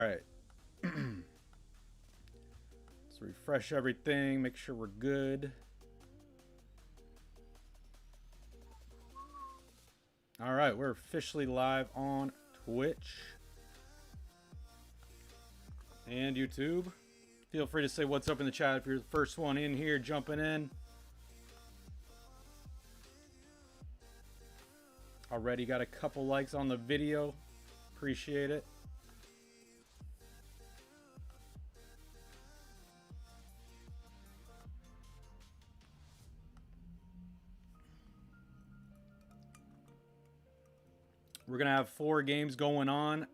All right. Let's refresh everything, make sure we're good. All right, we're officially live on Twitch and YouTube. Feel free to say what's up in the chat if you're the first one in here, jumping in. Already got a couple likes on the video. Appreciate it. We're going to have 4 games going on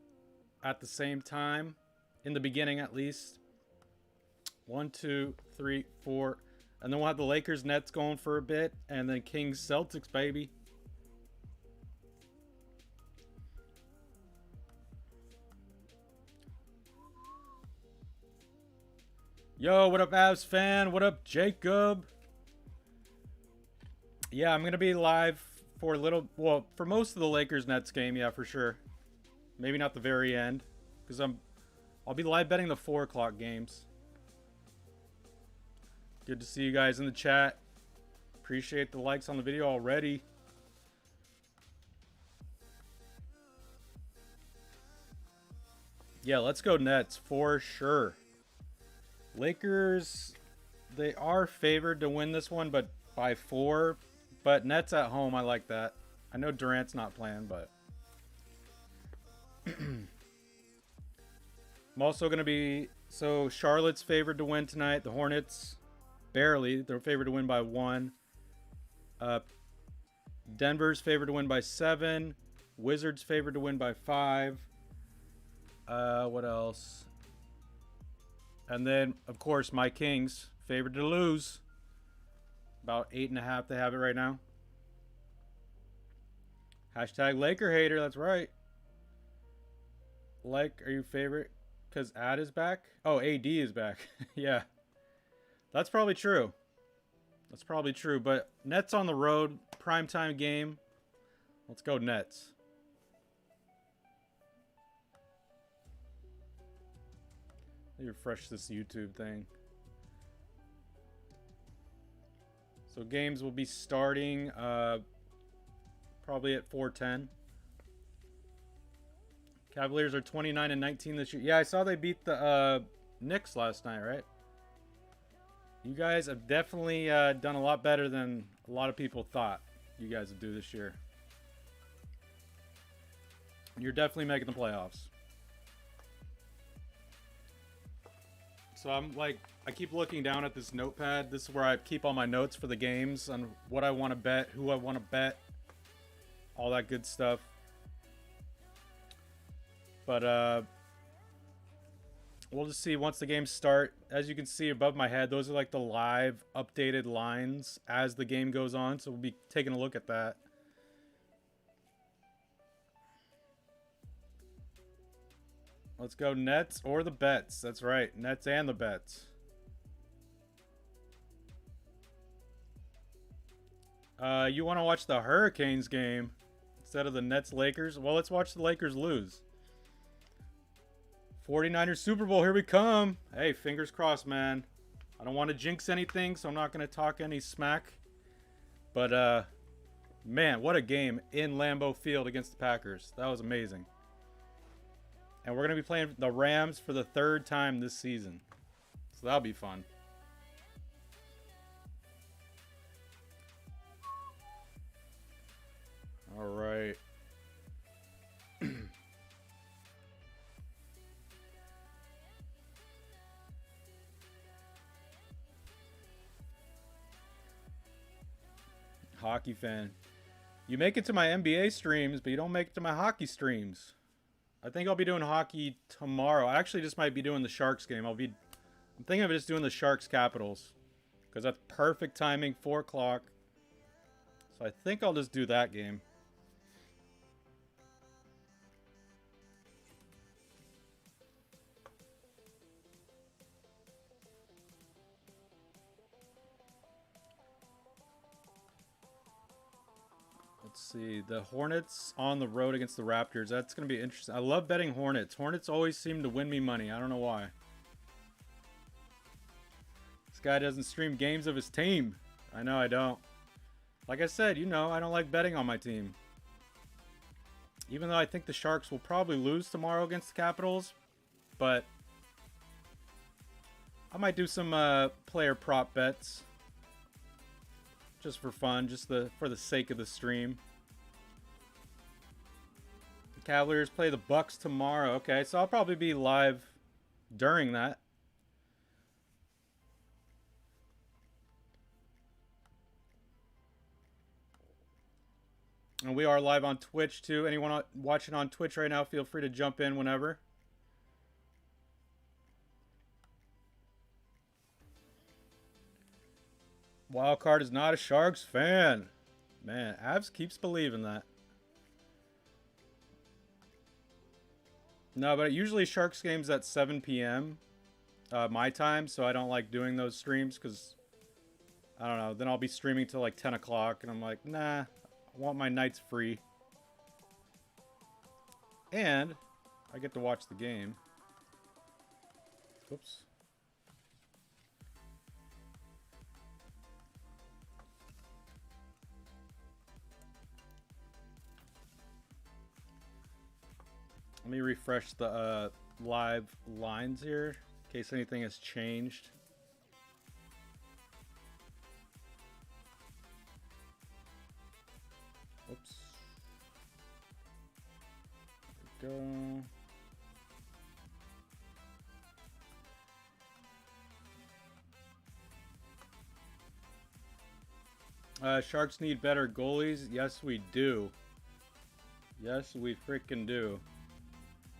at the same time, in the beginning at least. 1, 2, 3, 4. And then we'll have the Lakers Nets going for a bit. And then Kings Celtics, baby. Yo, what up, Avs fan? What up, Jacob? Yeah, I'm going to be live for a little, well, for most of the Lakers Nets game, yeah, for sure. Maybe not the very end, because I'll be live betting the 4 o'clock games. Good to see you guys in the chat. Appreciate the likes on the video already. Yeah, let's go Nets for sure. Lakers, they are favored to win this one, but by 4. But Nets at home, I like that. I know Durant's not playing, but I'm also going to be... So, Charlotte's favored to win tonight. The Hornets, barely. They're favored to win by 1. Denver's favored to win by 7. Wizards favored to win by 5. What else? And then, of course, my Kings favored to lose. About 8.5 they have it right now. Hashtag Laker hater, that's right. Like, are you favorite? Because Ad is back? Oh, AD is back. Yeah. That's probably true. That's probably true. But Nets on the road, primetime game. Let's go Nets. Let me refresh this YouTube thing. So games will be starting probably at 4:10. Cavaliers are 29-19 this year. Yeah, I saw they beat the Knicks last night, right? You guys have definitely done a lot better than a lot of people thought you guys would do this year. You're definitely making the playoffs. So I'm like, I keep looking down at this notepad. This is where I keep all my notes for the games on what I want to bet, who I want to bet, all that good stuff. But we'll just see once the games start. As you can see above my head, those are like the live updated lines as the game goes on. So we'll be taking a look at that. Let's go Nets or the bets. That's right. Nets and the bets. You want to watch the Hurricanes game instead of the Nets-Lakers? Well, let's watch the Lakers lose. 49ers Super Bowl, here we come. Hey, fingers crossed, man. I don't want to jinx anything, so I'm not going to talk any smack. But, man, what a game in Lambeau Field against the Packers. That was amazing. And we're going to be playing the Rams for the 3rd time this season. So that'll be fun. All right. Hockey fan. You make it to my NBA streams, but you don't make it to my hockey streams. I think I'll be doing hockey tomorrow. I actually just might be doing the Sharks game. I'm thinking of just doing the Sharks Capitals. Because that's perfect timing, 4 o'clock. So I think I'll just do that game. Let's see. The Hornets on the road against the Raptors. That's going to be interesting. I love betting Hornets. Hornets always seem to win me money. I don't know why. This guy doesn't stream games of his team. I know I don't. Like I said, you know, I don't like betting on my team. Even though I think the Sharks will probably lose tomorrow against the Capitals. But I might do some player prop bets. Just for fun, just for the sake of the stream. The Cavaliers play the Bucks tomorrow. Okay, so I'll probably be live during that. And we are live on Twitch too. Anyone watching on Twitch right now, feel free to jump in whenever. Wildcard is not a Sharks fan. Man, Avs keeps believing that. No, but usually Sharks games at 7 p.m. My time, so I don't like doing those streams because, I don't know, then I'll be streaming till like 10 o'clock, and I'm like, nah, I want my nights free. And I get to watch the game. Oops. Let me refresh the live lines here in case anything has changed. Oops. There we go. Sharks need better goalies. Yes, we do. Yes, we freaking do.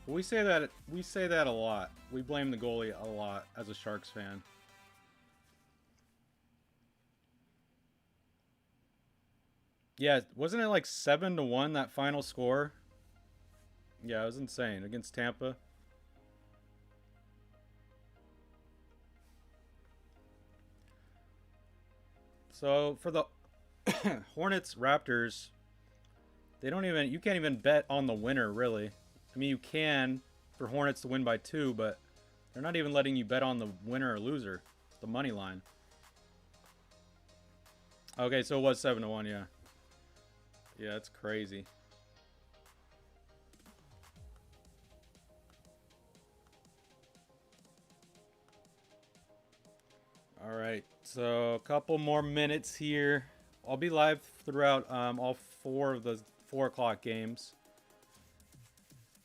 But we say that a lot. We blame the goalie a lot as a Sharks fan. Yeah, wasn't it like 7-1 that final score? Yeah, it was insane against Tampa. So for the Hornets Raptors, they don't even, you can't even bet on the winner really. I mean, you can for Hornets to win by 2, but they're not even letting you bet on the winner or loser. It's the money line. Okay, so it was 7-1, yeah. Yeah, it's crazy. All right, so a couple more minutes here. I'll be live throughout all 4 of the 4 o'clock games.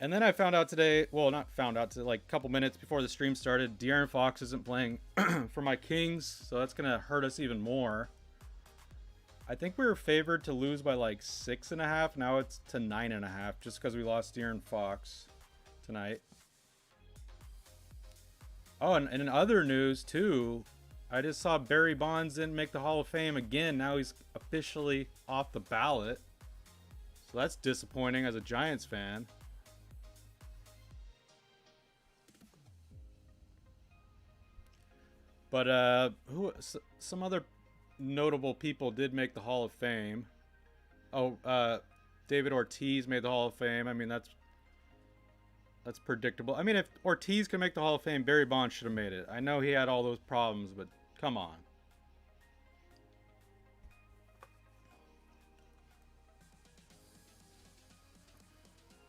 And then I found out today, well, not found out, like a couple minutes before the stream started, De'Aaron Fox isn't playing for my Kings, so that's going to hurt us even more. I think we were favored to lose by like 6.5. Now it's to 9.5 just because we lost De'Aaron Fox tonight. Oh, and in other news too, I just saw Barry Bonds didn't make the Hall of Fame again. Now he's officially off the ballot. So that's disappointing as a Giants fan. But some other notable people did make the Hall of Fame. Oh, David Ortiz made the Hall of Fame. I mean, that's predictable. I mean, if Ortiz can make the Hall of Fame, Barry Bonds should have made it. I know he had all those problems, but come on.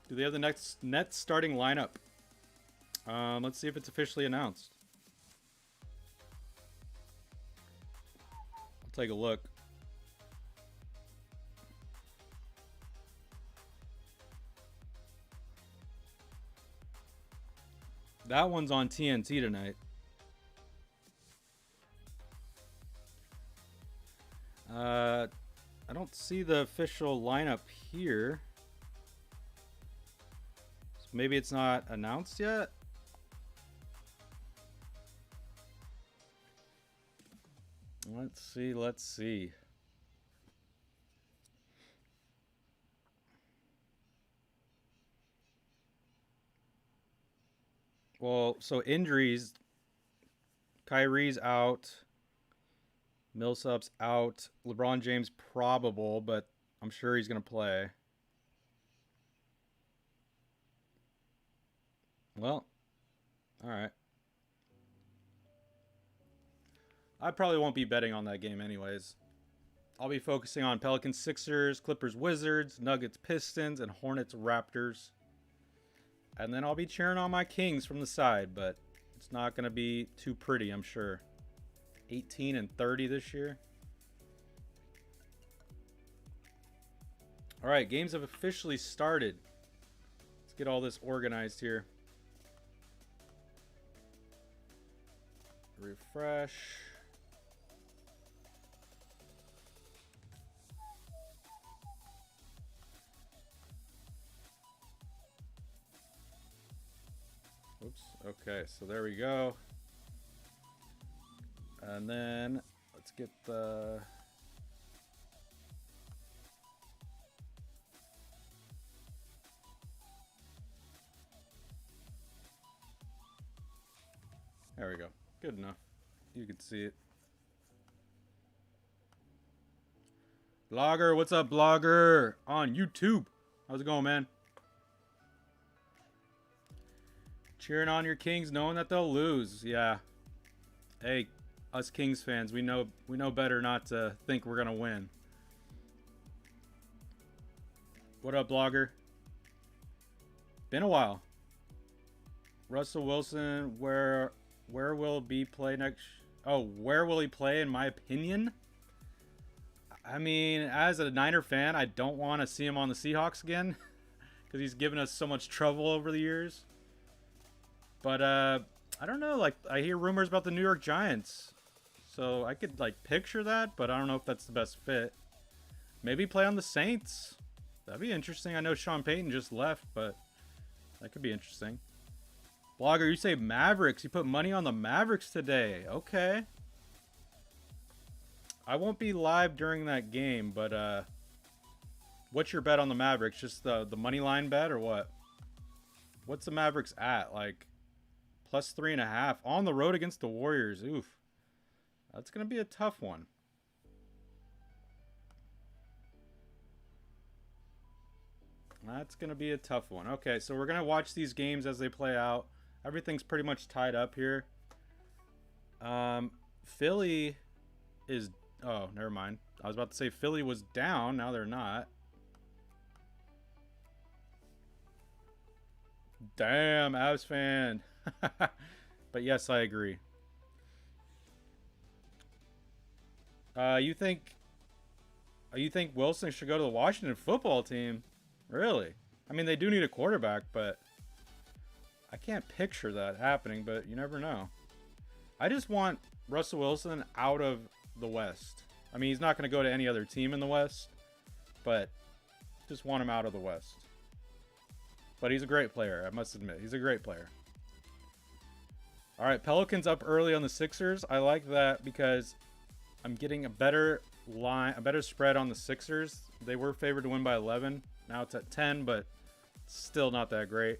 Do they have the next Nets starting lineup? Let's see if it's officially announced. Take a look. That one's on TNT tonight. I don't see the official lineup here. So maybe it's not announced yet. Let's see. Well, so injuries. Kyrie's out. Millsap's out. LeBron James probable, but I'm sure he's going to play. Well, all right. I probably won't be betting on that game anyways. I'll be focusing on Pelicans Sixers, Clippers Wizards, Nuggets Pistons, and Hornets Raptors. And then I'll be cheering on my Kings from the side, but it's not going to be too pretty, I'm sure. 18 and 30 this year. All right, games have officially started. Let's get all this organized here. Refresh. Oops. Okay, so there we go. And then let's get the... There we go. Good enough. You can see it. Blogger, what's up, Blogger? On YouTube. How's it going, man? Cheering on your Kings, knowing that they'll lose. Yeah. Hey, us Kings fans, we know better not to think we're gonna win. What up, Blogger? Been a while. Russell Wilson, where will he play next? Oh, where will he play? In my opinion, I mean, as a Niner fan, I don't want to see him on the Seahawks again because he's given us so much trouble over the years. But I don't know. Like, I hear rumors about the New York Giants, so I could like picture that, but I don't know if that's the best fit. Maybe play on the Saints. That'd be interesting. I know Sean Payton just left, but that could be interesting. Blogger, you say Mavericks. You put money on the Mavericks today. Okay. I won't be live during that game, but what's your bet on the Mavericks? Just the money line bet or what? What's the Mavericks at? Like plus 3.5 on the road against the Warriors. Oof. That's going to be a tough one. That's going to be a tough one. Okay, so we're going to watch these games as they play out. Everything's pretty much tied up here. Philly is... Oh, never mind. I was about to say Philly was down. Now they're not. Damn, Avs fan. But yes, I agree. You think Wilson should go to the Washington football team? Really? I mean, they do need a quarterback, but I can't picture that happening, but you never know. I just want Russell Wilson out of the West. I mean, he's not going to go to any other team in the West, but just want him out of the West. But he's a great player, I must admit. He's a great player. All right, Pelicans up early on the Sixers. I like that because I'm getting a better line, a better spread on the Sixers. They were favored to win by 11. Now it's at 10, but still not that great.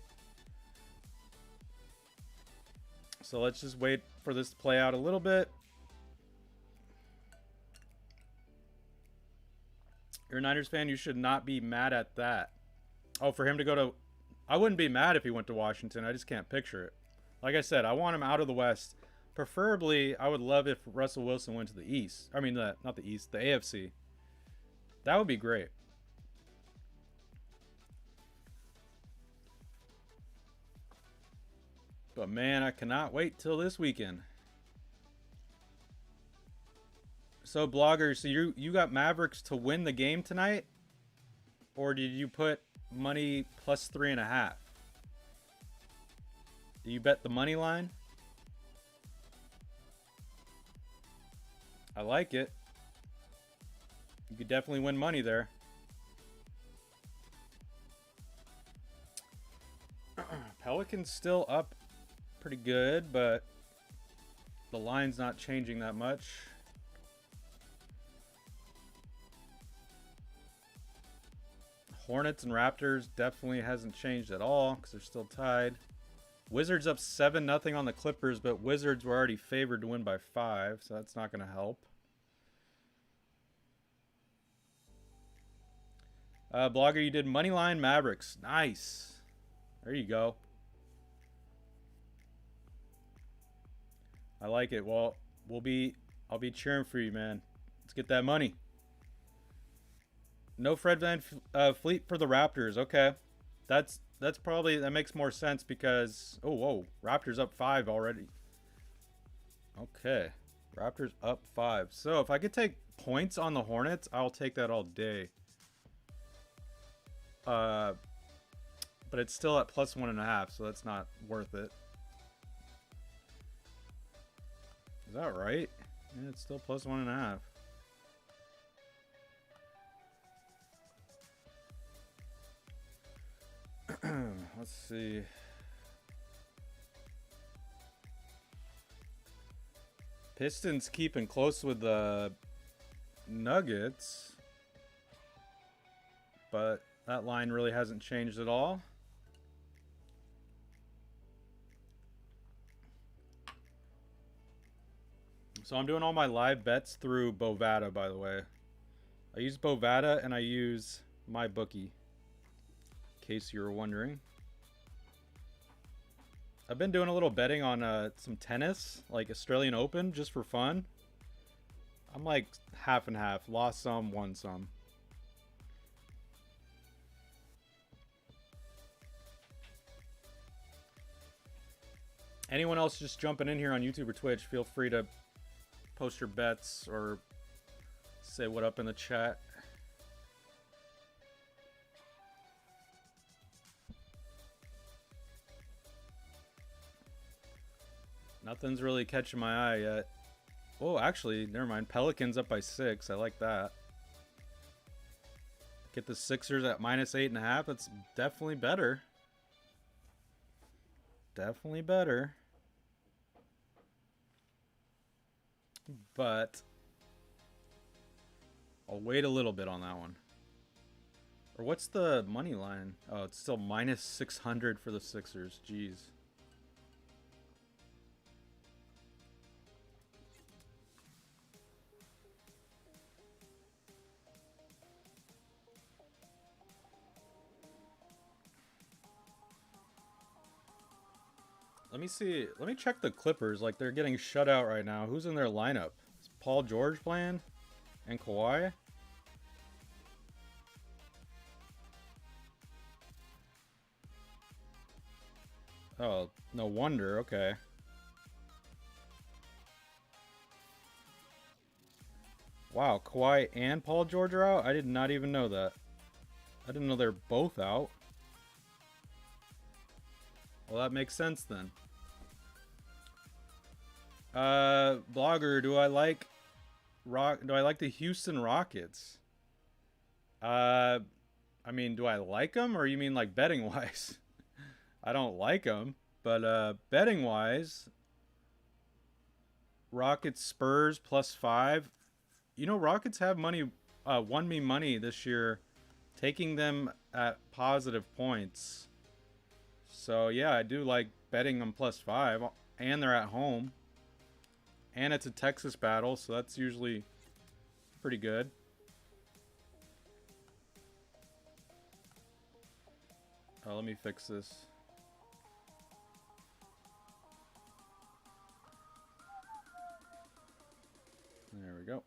So let's just wait for this to play out a little bit. You're a Niners fan, you should not be mad at that. Oh, for him to go to... I wouldn't be mad if he went to Washington. I just can't picture it. Like I said, I want him out of the West. Preferably, I would love if Russell Wilson went to the East. I mean, not the East, the AFC. That would be great. But man, I cannot wait till this weekend. So bloggers, so you got Mavericks to win the game tonight? Or did you put money plus 3.5? Did you bet the money line? I like it. You could definitely win money there. Pelicans still up pretty good, but the line's not changing that much. Hornets and Raptors definitely hasn't changed at all because they're still tied. Wizards up 7-0 on the Clippers, but Wizards were already favored to win by 5, so that's not going to help. Blogger, you did Moneyline Mavericks. Nice. There you go. I like it. Well, I'll be cheering for you, man. Let's get that money. No Fred Fleet for the Raptors. Okay. That's probably, that makes more sense because, oh, whoa, Raptors up 5 already. Okay. Raptors up 5. So if I could take points on the Hornets, I'll take that all day. But it's still at plus 1.5, so that's not worth it. Is that right? Yeah, it's still plus 1.5. Let's see. Pistons keeping close with the Nuggets, but that line really hasn't changed at all. So I'm doing all my live bets through Bovada, by the way. I use Bovada and I use MyBookie, in case you were wondering. I've been doing a little betting on some tennis, like Australian Open, just for fun. I'm like half and half. Lost some, won some. Anyone else just jumping in here on YouTube or Twitch, feel free to post your bets or say what up in the chat. Nothing's really catching my eye yet. Oh, actually, never mind. Pelicans up by 6. I like that. Get the Sixers at minus 8.5. That's definitely better. Definitely better. But I'll wait a little bit on that one. Or what's the money line? Oh, it's still minus 600 for the Sixers. Jeez. Let me see. Let me check the Clippers. Like, they're getting shut out right now. Who's in their lineup? Is Paul George playing? And Kawhi? Oh, no wonder. Okay. Wow, Kawhi and Paul George are out? I did not even know that. I didn't know they're both out. Well, that makes sense then. Blogger, do I like the Houston Rockets? I mean, do I like them, or you mean like betting wise? I don't like them, but betting wise, Rockets Spurs plus 5. You know, Rockets have money, won me money this year, taking them at positive points. So yeah, I do like betting them plus 5, and they're at home. And it's a Texas battle, so that's usually pretty good. Oh, let me fix this. There we go.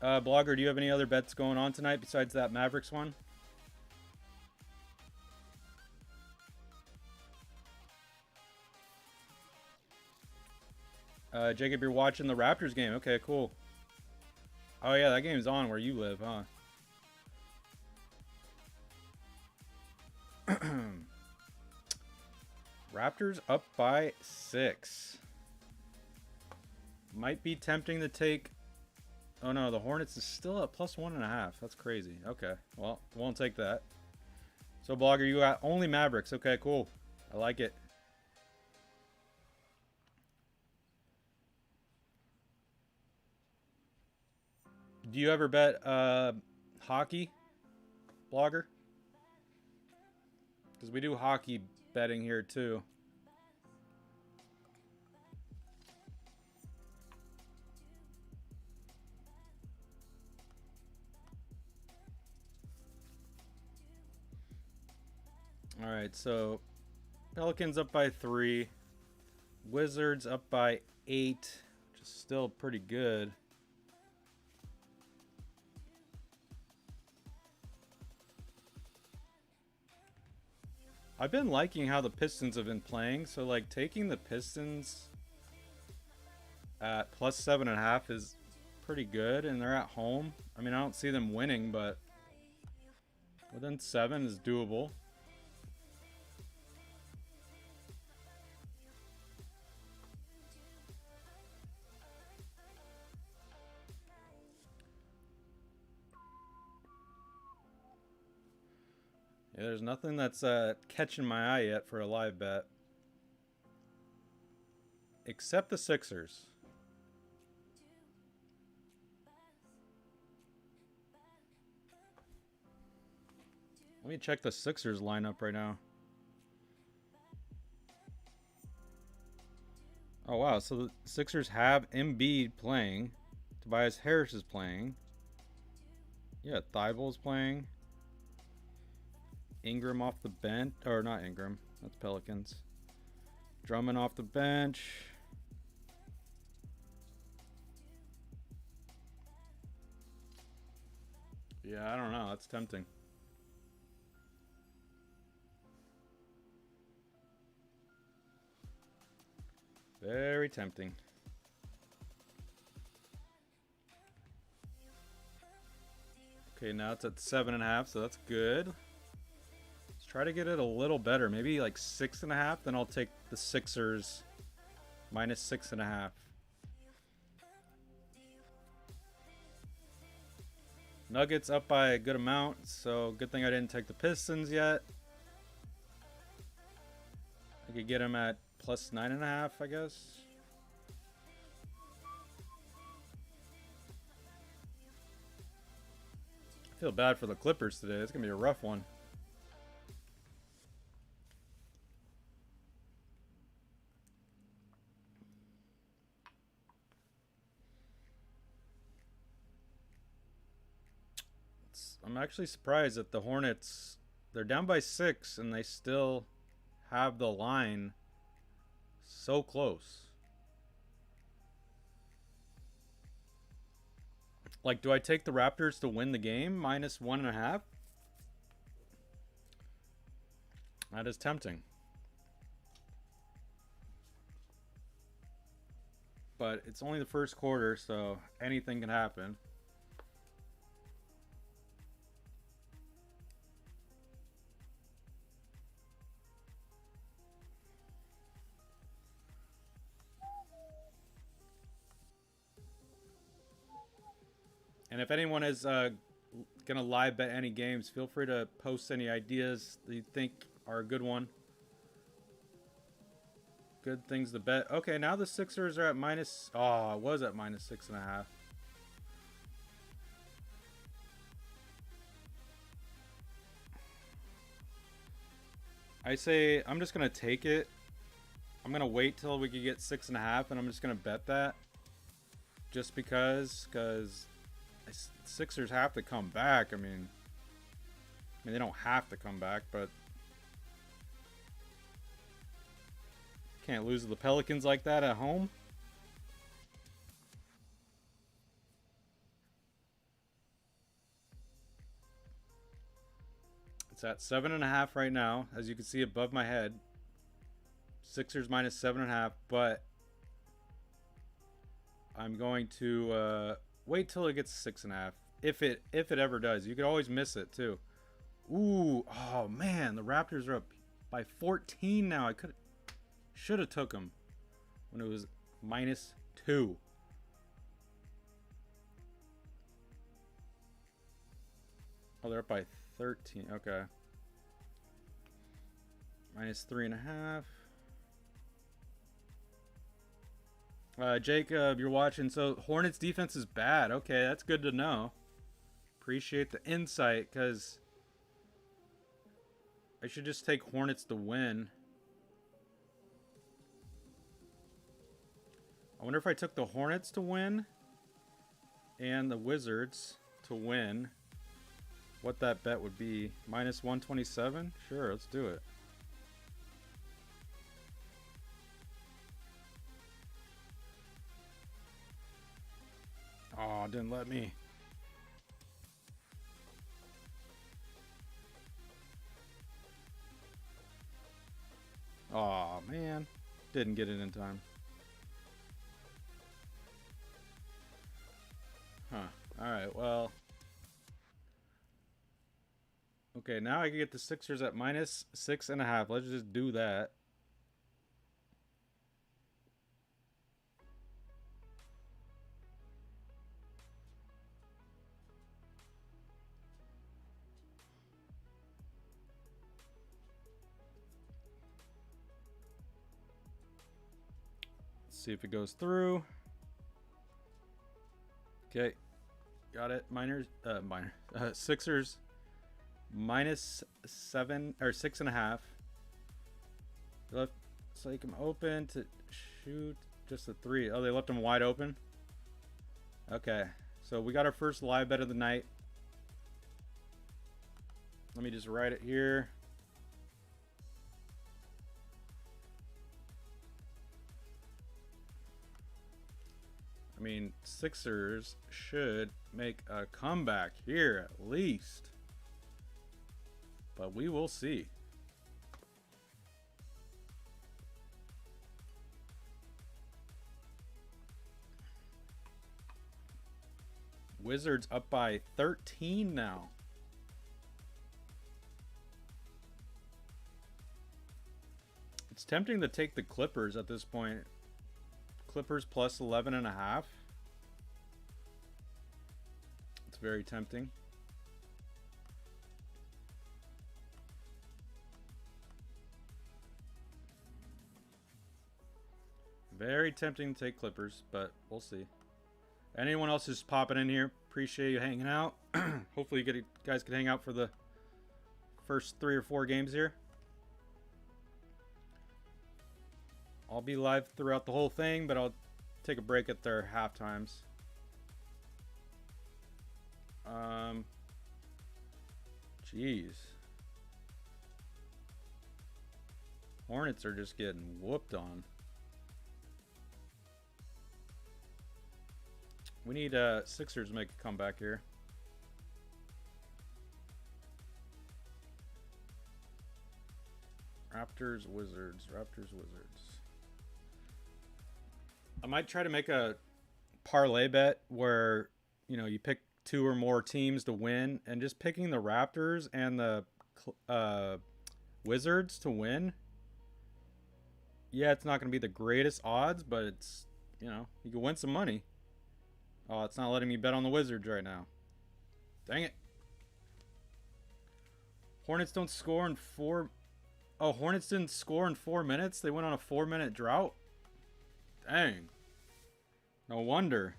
Blogger, do you have any other bets going on tonight besides that Mavericks one? Jacob, you're watching the Raptors game. Okay, cool. Oh yeah, that game's on where you live, huh? Raptors up by 6. Might be tempting to take... Oh no, the Hornets is still at plus 1.5. That's crazy. Okay, well, won't take that. So, Blogger, you got only Mavericks. Okay, cool. I like it. Do you ever bet hockey, Blogger? Because we do hockey betting here too. All right, so Pelicans up by 3. Wizards up by 8, which is still pretty good. I've been liking how the Pistons have been playing, so like taking the Pistons at plus 7.5 is pretty good, and they're at home. I mean, I don't see them winning, but within 7 is doable. Yeah, there's nothing that's catching my eye yet for a live bet. Except the Sixers. Let me check the Sixers lineup right now. Oh, wow. So the Sixers have Embiid playing. Tobias Harris is playing. Yeah, Thybulle's playing. Ingram off the bench. Or not Ingram. That's Pelicans. Drummond off the bench. Yeah, I don't know. That's tempting. Very tempting. Okay, now it's at 7.5, so that's good. Let's try to get it a little better. Maybe like 6.5, then I'll take the Sixers minus 6.5. Nuggets up by a good amount, so good thing I didn't take the Pistons yet. I could get them at plus 9.5, I guess. I feel bad for the Clippers today. It's going to be a rough one. I'm actually surprised that the Hornets, they're down by 6 and they still have the line so close. Like, do I take the Raptors to win the game minus 1.5? That is tempting. But it's only the first quarter, so anything can happen. And if anyone is gonna live bet any games, feel free to post any ideas that you think are a good one. Good things to bet. Okay, now the Sixers are at minus. Oh, it was at minus 6.5. I say I'm just gonna take it. I'm gonna wait till we can get 6.5, and I'm just gonna bet that. Just because Sixers have to come back. I mean, they don't have to come back, but can't lose to the Pelicans like that at home. It's at 7.5 right now, as you can see above my head. Sixers minus 7.5, but I'm going to wait till it gets 6.5. If it ever does. You could always miss it too. Ooh, oh man, the Raptors are up by 14 now. I should have took them when it was minus 2. Oh, they're up by 13. Okay. Minus 3.5. Jacob, you're watching. So Hornets defense is bad. Okay, that's good to know. Appreciate the insight, because I should just take Hornets to win. I wonder if I took the Hornets to win and the Wizards to win. what that bet would be. Minus 127? Sure, let's do it. Oh, didn't let me. Oh man, didn't get it in time. Huh. Alright, well. Okay, now I can get the Sixers at minus 6.5. Let's just do that. Let's see if it goes through. Okay, got it. Sixers minus 7 or 6.5. Left, so you can open to shoot just a 3. Oh, they left them wide open. Okay, so we got our first live bet of the night. Let me just write it here. I mean, Sixers should make a comeback here at least. But we will see. Wizards up by 13 now. It's tempting to take the Clippers at this point. Clippers plus 11.5. It's very tempting. Very tempting to take Clippers, but we'll see. Anyone else who's popping in here, appreciate you hanging out. Hopefully you guys can hang out for the first 3 or 4 games here. I'll be live throughout the whole thing, but I'll take a break at their half times. Jeez. Hornets are just getting whooped on. We need Sixers to make a comeback here. Raptors, Wizards. Raptors, Wizards. I might try to make a parlay bet where, you know, you pick 2 or more teams to win, and just picking the Raptors and the Wizards to win. Yeah, it's not going to be the greatest odds, but it's, you know, you can win some money. Oh, it's not letting me bet on the Wizards right now. Dang it. Hornets don't score in 4... Oh, Hornets didn't score in 4 minutes? They went on a 4-minute drought? Dang. No wonder.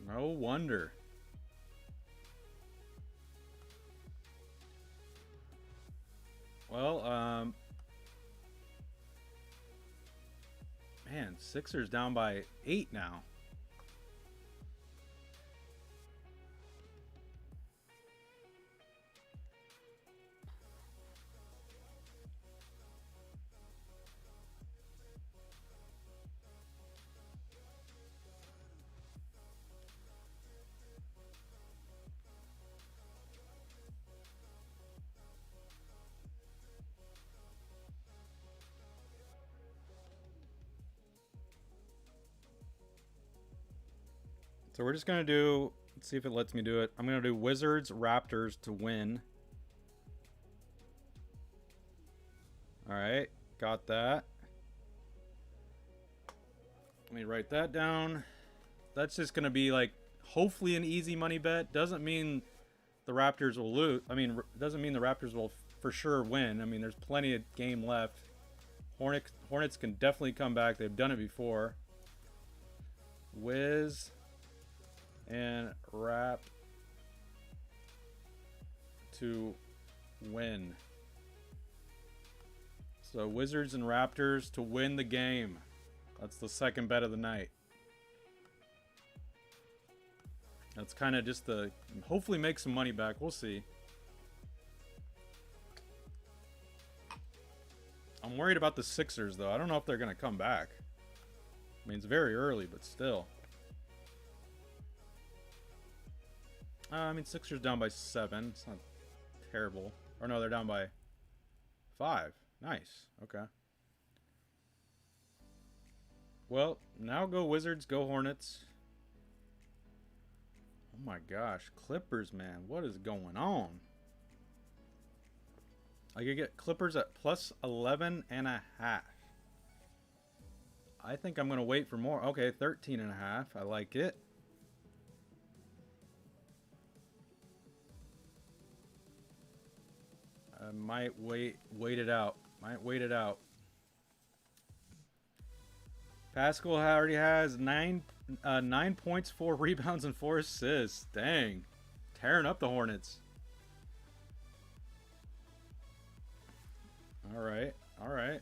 No wonder. Well, man, Sixers down by 8 now. So we're just going to do, let's see if it lets me do it. I'm going to do Wizards, Raptors to win. All right, got that. Let me write that down. That's just going to be like, hopefully an easy money bet. Doesn't mean the Raptors will lose. I mean, doesn't mean the Raptors will for sure win. I mean, there's plenty of game left. Hornets can definitely come back. They've done it before. Wiz and Rap to win. So Wizards and Raptors to win the game. That's the second bet of the night. That's kind of just the... Hopefully make some money back. We'll see. I'm worried about the Sixers, though. I don't know if they're going to come back. I mean, it's very early, but still. I mean, Sixers down by 7. It's not terrible. Or no, they're down by 5. Nice. Okay. Well, now go Wizards, go Hornets. Oh my gosh. Clippers, man. What is going on? I could get Clippers at plus 11.5. I think I'm going to wait for more. Okay, 13.5. I like it. I might wait it out. Might wait it out. Pascal already has 9 points, 4 rebounds, and 4 assists. Dang. Tearing up the Hornets. Alright. Alright.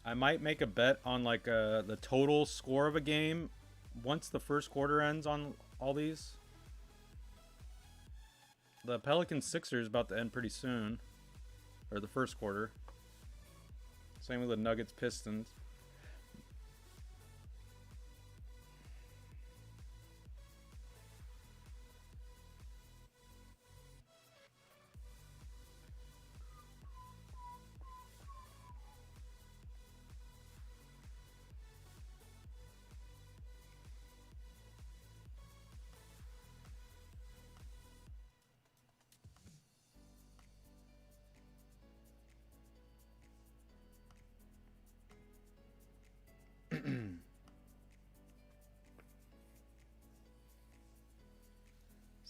I might make a bet on like the total score of a game once the first quarter ends on all these. The Pelicans Sixers is about to end pretty soon. Or the first quarter. Same with the Nuggets Pistons.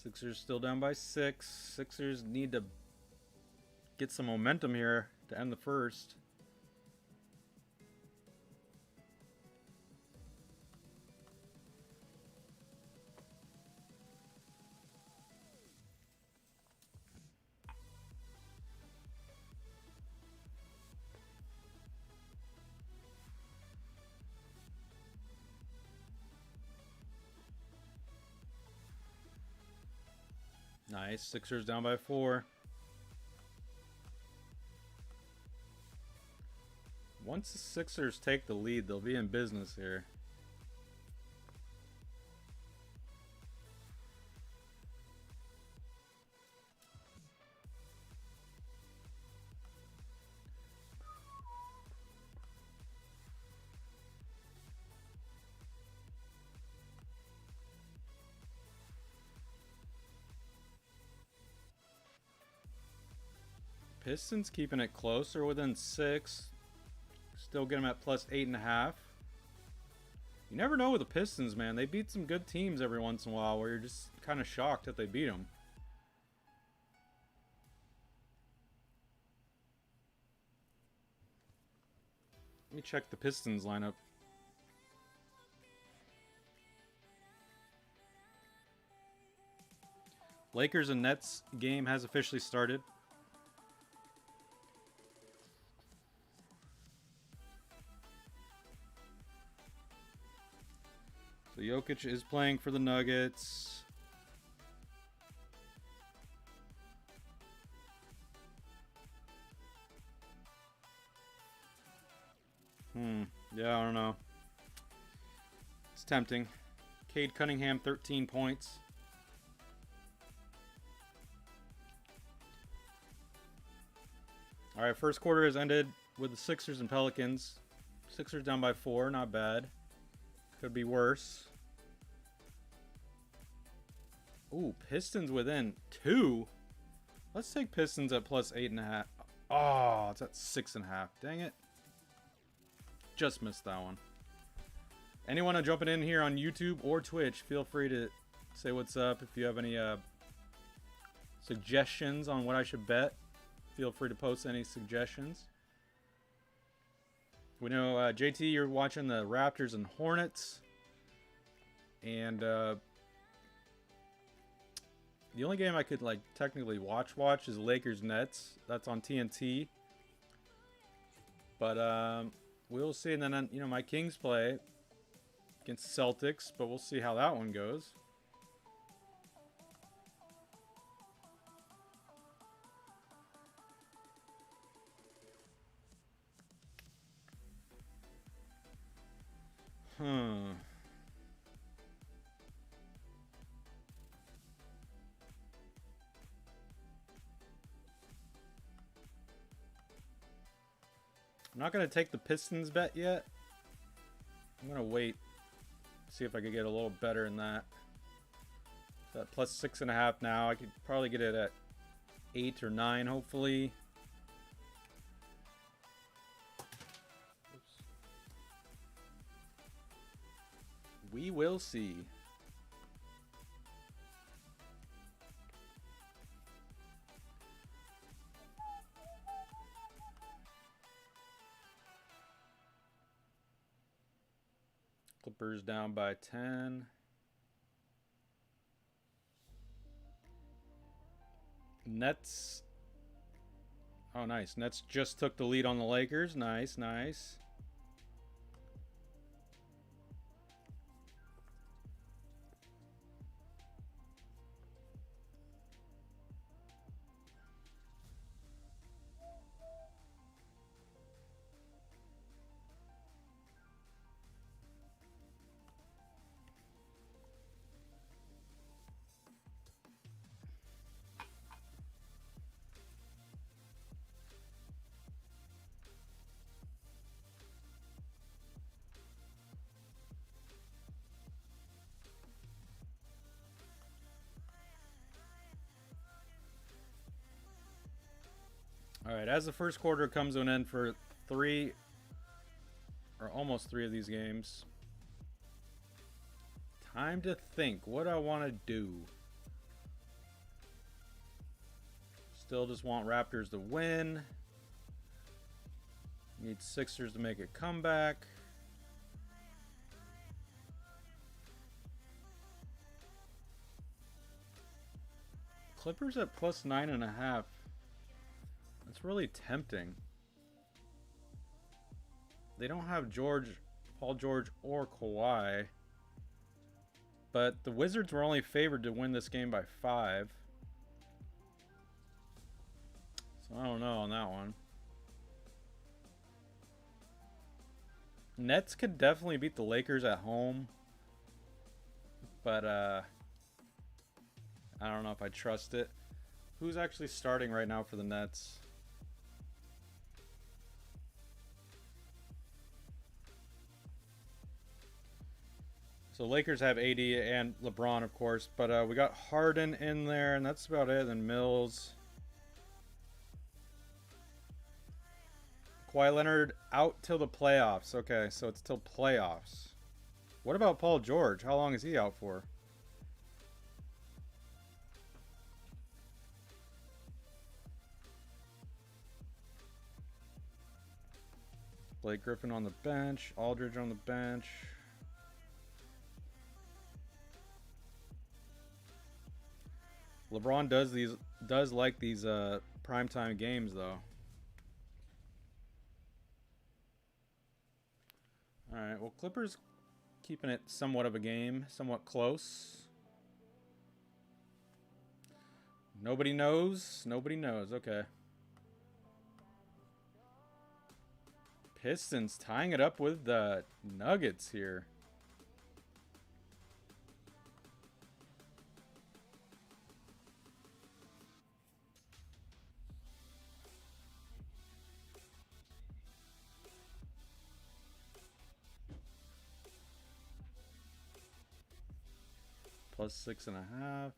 Sixers still down by 6. Sixers need to get some momentum here to end the first. Nice. Sixers down by 4. Once the Sixers take the lead, they'll be in business here. Pistons keeping it close. They're within 6. Still get them at plus 8.5. You never know with the Pistons, man. They beat some good teams every once in a while where you're just kind of shocked that they beat them. Let me check the Pistons lineup. Lakers and Nets game has officially started. So Jokic is playing for the Nuggets. Yeah, I don't know. It's tempting. Cade Cunningham, 13 points. All right, first quarter has ended with the Sixers and Pelicans. Sixers down by 4, not bad. Could be worse. Ooh, Pistons within 2. Let's take Pistons at plus 8.5. Oh, it's at 6.5. Dang it. Just missed that one. Anyone jumping in here on YouTube or Twitch, feel free to say what's up. If you have any suggestions on what I should bet, feel free to post any suggestions. We know, JT, you're watching the Raptors and Hornets. And the only game I could like technically watch is Lakers Nets. That's on TNT. But we'll see. And then, you know, my Kings play against Celtics, but we'll see how that one goes. I'm not going to take the Pistons bet yet. I'm going to wait. See if I could get a little better than that. It's at plus 6.5 now. I could probably get it at 8 or 9, hopefully. Oops. We will see. Clippers down by 10. Nets. Oh, nice. Nets just took the lead on the Lakers. Nice, nice. All right, as the first quarter comes to an end for 3 or almost 3 of these games, time to think what I want to do. Still just want Raptors to win. Need Sixers to make a comeback. Clippers at plus 9.5. That's really tempting. They don't have Paul George, or Kawhi. But the Wizards were only favored to win this game by 5. So I don't know on that one. Nets could definitely beat the Lakers at home. But I don't know if I trust it. Who's actually starting right now for the Nets? So Lakers have AD and LeBron, of course, but we got Harden in there, and that's about it. Then Mills. Kawhi Leonard out till the playoffs. Okay, so it's till playoffs. What about Paul George? How long is he out for? Blake Griffin on the bench. Aldridge on the bench. LeBron does like these primetime games though. All right, well, Clippers keeping it somewhat of a game, somewhat close. Nobody knows. Nobody knows. Okay. Pistons tying it up with the Nuggets here. Plus 6.5.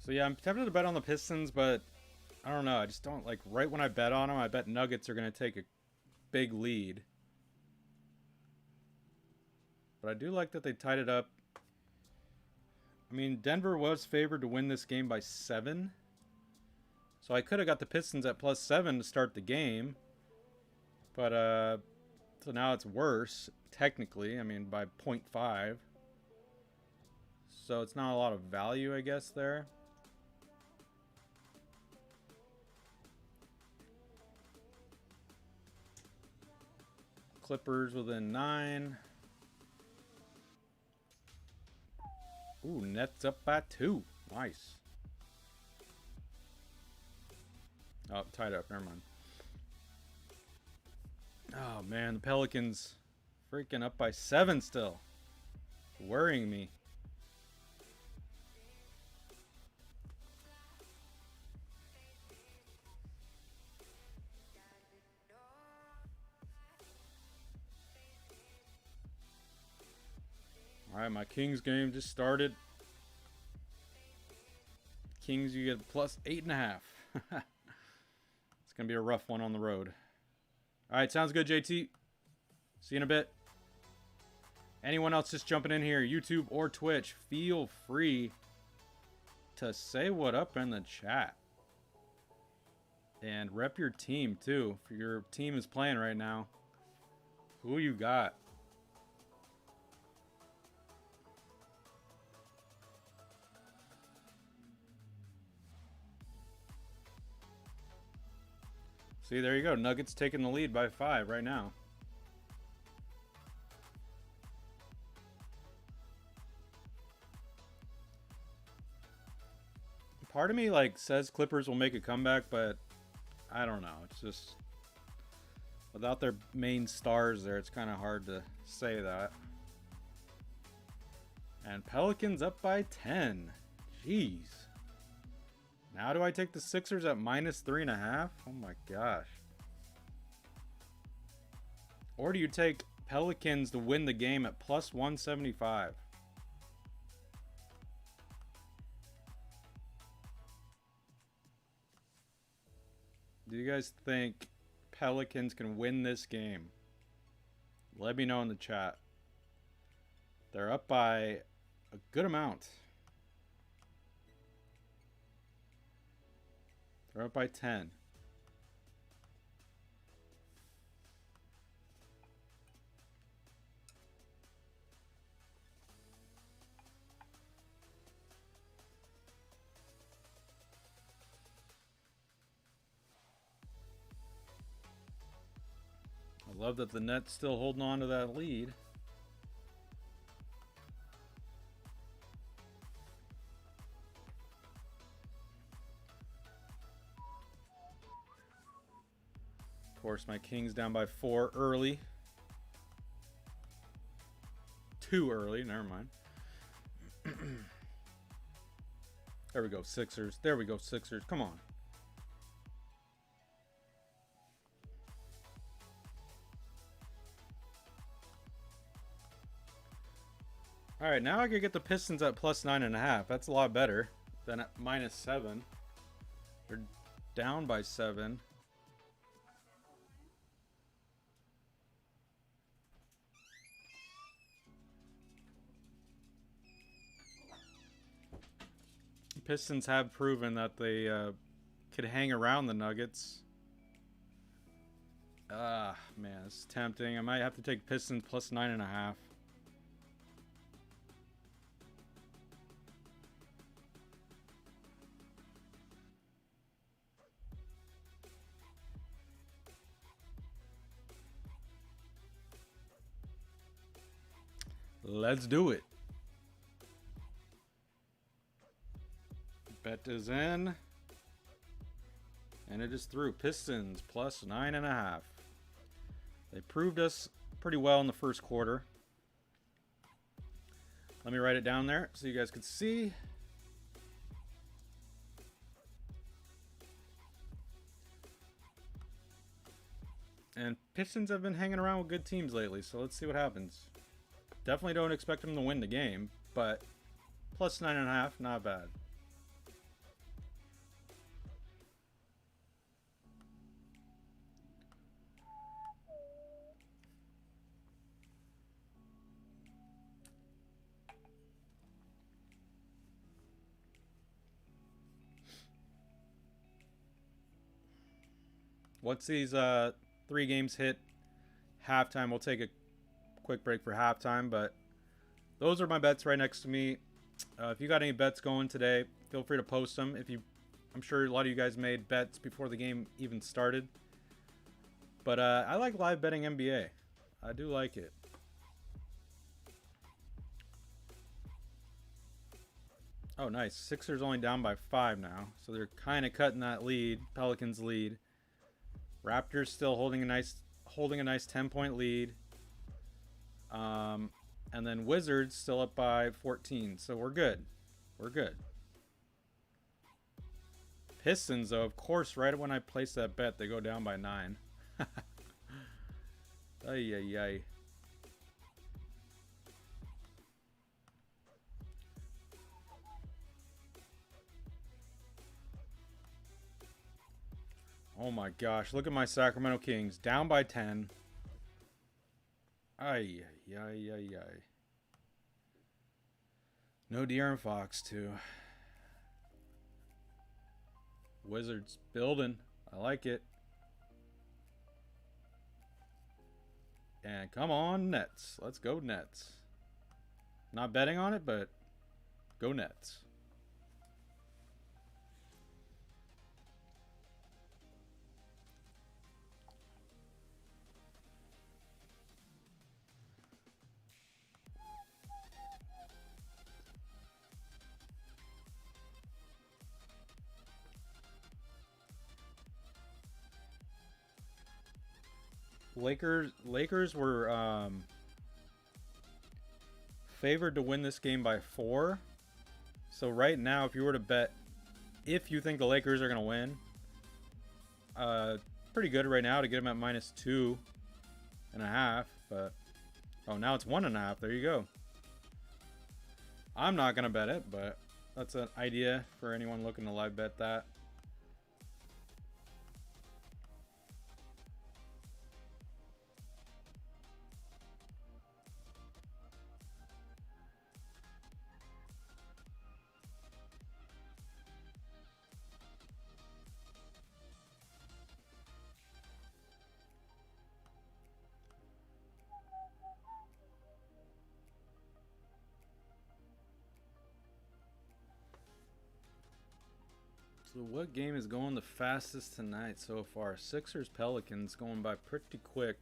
So yeah, I'm tempted to bet on the Pistons, but I don't know. I just don't like. Right when I bet on them, I bet Nuggets are going to take a big lead. But I do like that they tied it up. I mean, Denver was favored to win this game by 7. So I could have got the Pistons at +7 to start the game. But, so now it's worse, technically. I mean, by 0.5. So it's not a lot of value, I guess, there. Clippers within 9. Ooh, Nets up by 2. Nice. Oh, tied up. Never mind. Oh, man. The Pelicans freaking up by 7 still. Worrying me. Alright, my Kings game just started. Kings, you get +8.5. It's going to be a rough one on the road. Alright, sounds good, JT. See you in a bit. Anyone else just jumping in here, YouTube or Twitch, feel free to say what up in the chat. And rep your team, too. If your team is playing right now, who you got? See, there you go. Nuggets taking the lead by 5 right now. Part of me, like, says Clippers will make a comeback, but I don't know. It's just, without their main stars there, it's kind of hard to say that. And Pelicans up by 10. Jeez. Now do I take the Sixers at -3.5? Oh my gosh. Or do you take Pelicans to win the game at +175? Do you guys think Pelicans can win this game? Let me know in the chat. They're up by a good amount. They're up by 10. I love that the Nets still holding on to that lead. Of course, my Kings down by 4 early. Too early, never mind. There we go, Sixers. There we go, Sixers. Come on. Alright, now I can get the Pistons at +9.5. That's a lot better than at -7. They're down by 7. Pistons have proven that they could hang around the Nuggets. Ah, man, it's tempting. I might have to take Pistons +9.5. Let's do it. Bet is in. And it is through. Pistons +9.5. They proved us pretty well in the first quarter. Let me write it down there so you guys can see. And Pistons have been hanging around with good teams lately, so let's see what happens. Definitely don't expect them to win the game, but +9.5, not bad. Once these 3 games hit halftime, we'll take a quick break for halftime. But those are my bets right next to me. If you got any bets going today, feel free to post them. I'm sure a lot of you guys made bets before the game even started. But I like live betting NBA. I do like it. Oh, nice. Sixers only down by 5 now, so they're kind of cutting that lead. Pelicans lead. Raptors still holding a nice 10-point lead. And then Wizards still up by 14. So we're good. We're good. Pistons, though, of course, right when I place that bet, they go down by 9. Ay, ay, ay. Oh my gosh, look at my Sacramento Kings. Down by 10. Ay, ay, ay, ay, ay. No De'Aaron Fox, too. Wizards building. I like it. And come on, Nets. Let's go, Nets. Not betting on it, but go Nets. Lakers were favored to win this game by 4. So right now, if you were to bet, if you think the Lakers are going to win, pretty good right now to get them at -2.5. But oh, now it's 1.5. There you go. I'm not going to bet it, but that's an idea for anyone looking to live bet that. So what game is going the fastest tonight so far? Sixers Pelicans going by pretty quick.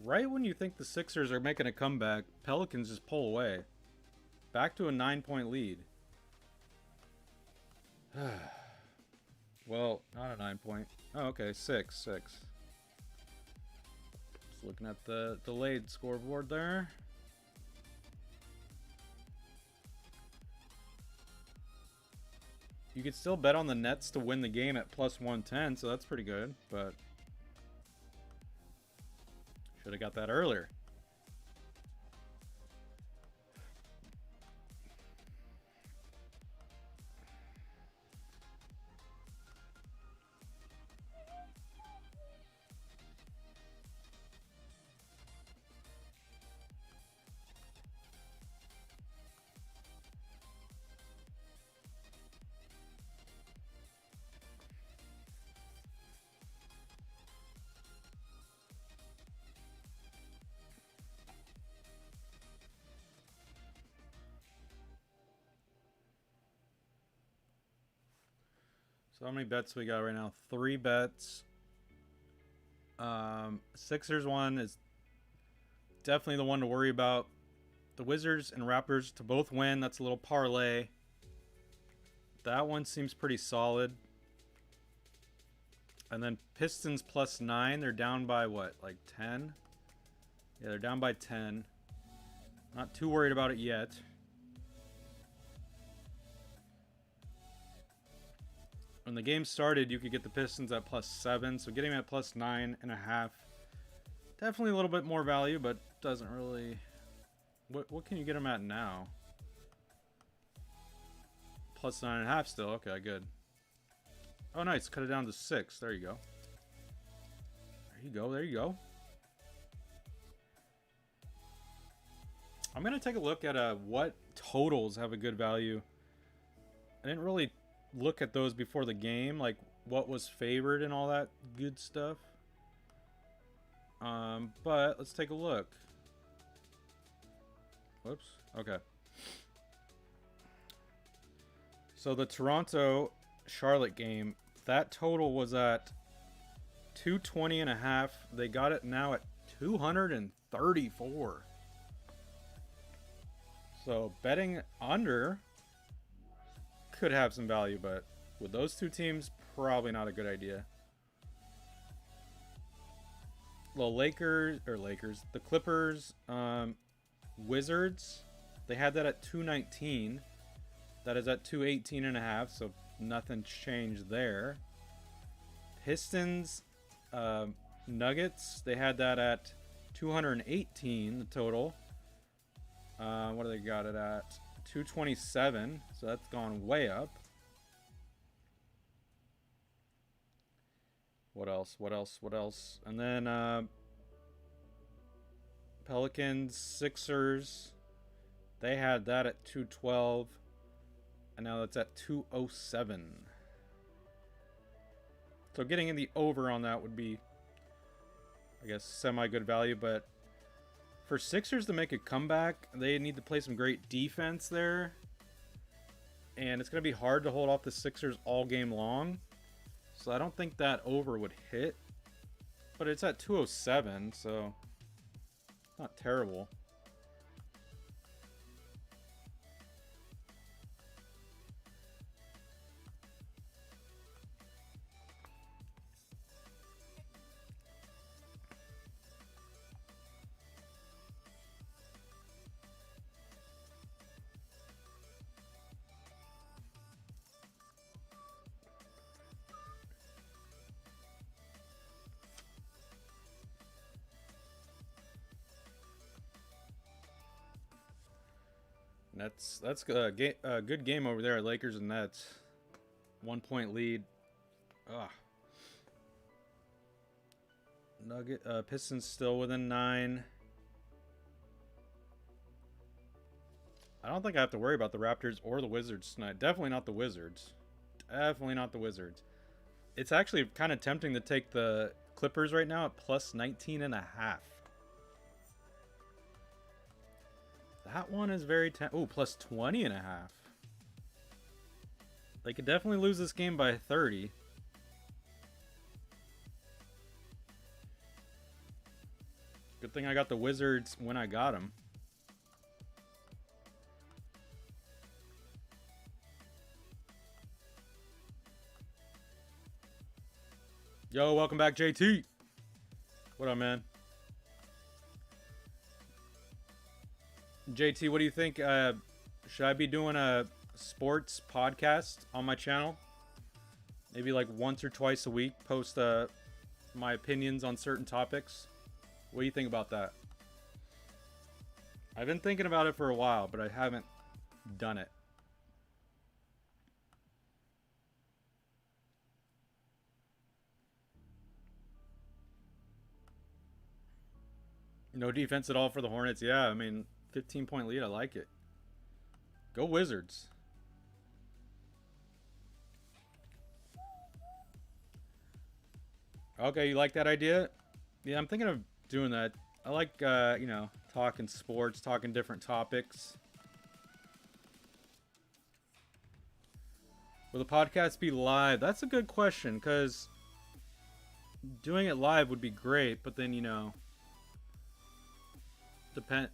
Right when you think the Sixers are making a comeback, Pelicans just pull away. Back to a 9-point lead. Well, not a 9-point. Oh, okay, 6. Just looking at the delayed scoreboard there. You could still bet on the Nets to win the game at +110, so that's pretty good, but should have got that earlier. So how many bets we got right now? 3 bets. Sixers one is definitely the one to worry about. The Wizards and Raptors to both win. That's a little parlay. That one seems pretty solid. And then Pistons +9. They're down by what? Like 10? Yeah, they're down by 10. Not too worried about it yet. When the game started, you could get the Pistons at +7, so getting them at +9.5. Definitely a little bit more value, but doesn't really... What can you get them at now? +9.5 still. Okay, good. Oh, nice. Cut it down to 6. There you go. There you go. I'm going to take a look at what totals have a good value. I didn't really look at those before the game. Like, what was favored and all that good stuff. But let's take a look. Whoops. Okay. So the Toronto-Charlotte game, that total was at 220.5. They got it now at 234. So betting under could have some value, but with those two teams, probably not a good idea. The Clippers, Wizards, they had that at 219. That is at 218.5, so nothing changed there. Pistons, Nuggets, they had that at 218 the total. What do they got it at? 227, so that's gone way up. What else? And then Pelicans, Sixers, they had that at 212, and now that's at 207. So getting in the over on that would be, I guess, semi-good value, but for Sixers to make a comeback, they need to play some great defense there, and it's going to be hard to hold off the Sixers all game long. So I don't think that over would hit. But it's at 207, so not terrible. That's a good game over there at Lakers and Nets. 1 point lead. Pistons still within 9. I don't think I have to worry about the Raptors or the Wizards tonight. Definitely not the Wizards. Definitely not the Wizards. It's actually kind of tempting to take the Clippers right now at plus 19.5. That one is very plus 20.5. They could definitely lose this game by 30. Good thing I got the Wizards when I got them. Yo, welcome back, JT. What up, man? JT, what do you think? Should I be doing a sports podcast on my channel? Maybe like once or twice a week, post my opinions on certain topics. What do you think about that? I've been thinking about it for a while, but I haven't done it. No defense at all for the Hornets. Yeah, I mean, 15-point lead. I like it. Go Wizards. Okay, you like that idea? Yeah, I'm thinking of doing that. I like, talking sports, talking different topics. Will the podcast be live? That's a good question, because doing it live would be great, but then, it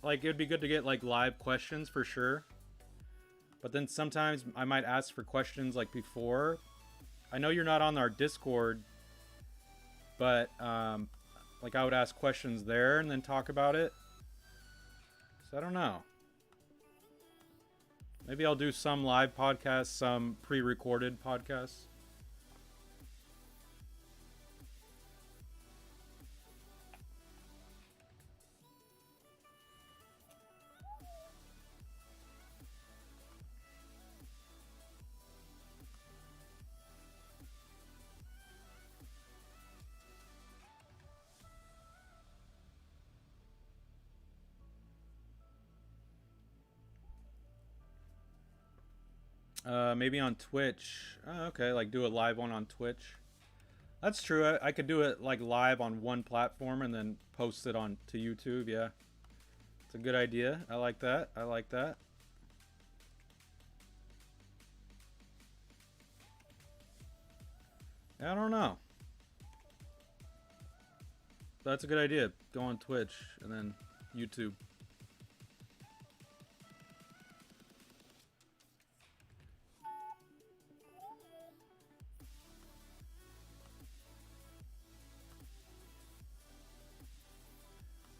would be good to get, live questions for sure. But then sometimes I might ask for questions, before. I know you're not on our Discord, but, I would ask questions there and then talk about it. So I don't know. Maybe I'll do some live podcasts, some pre-recorded podcasts. Maybe on Twitch. Okay, like do a live one on Twitch. That's true. I could do it like live on one platform and then post it on to YouTube. Yeah, it's a good idea. I like that. I like that. I don't know. That's a good idea. Go on Twitch and then YouTube.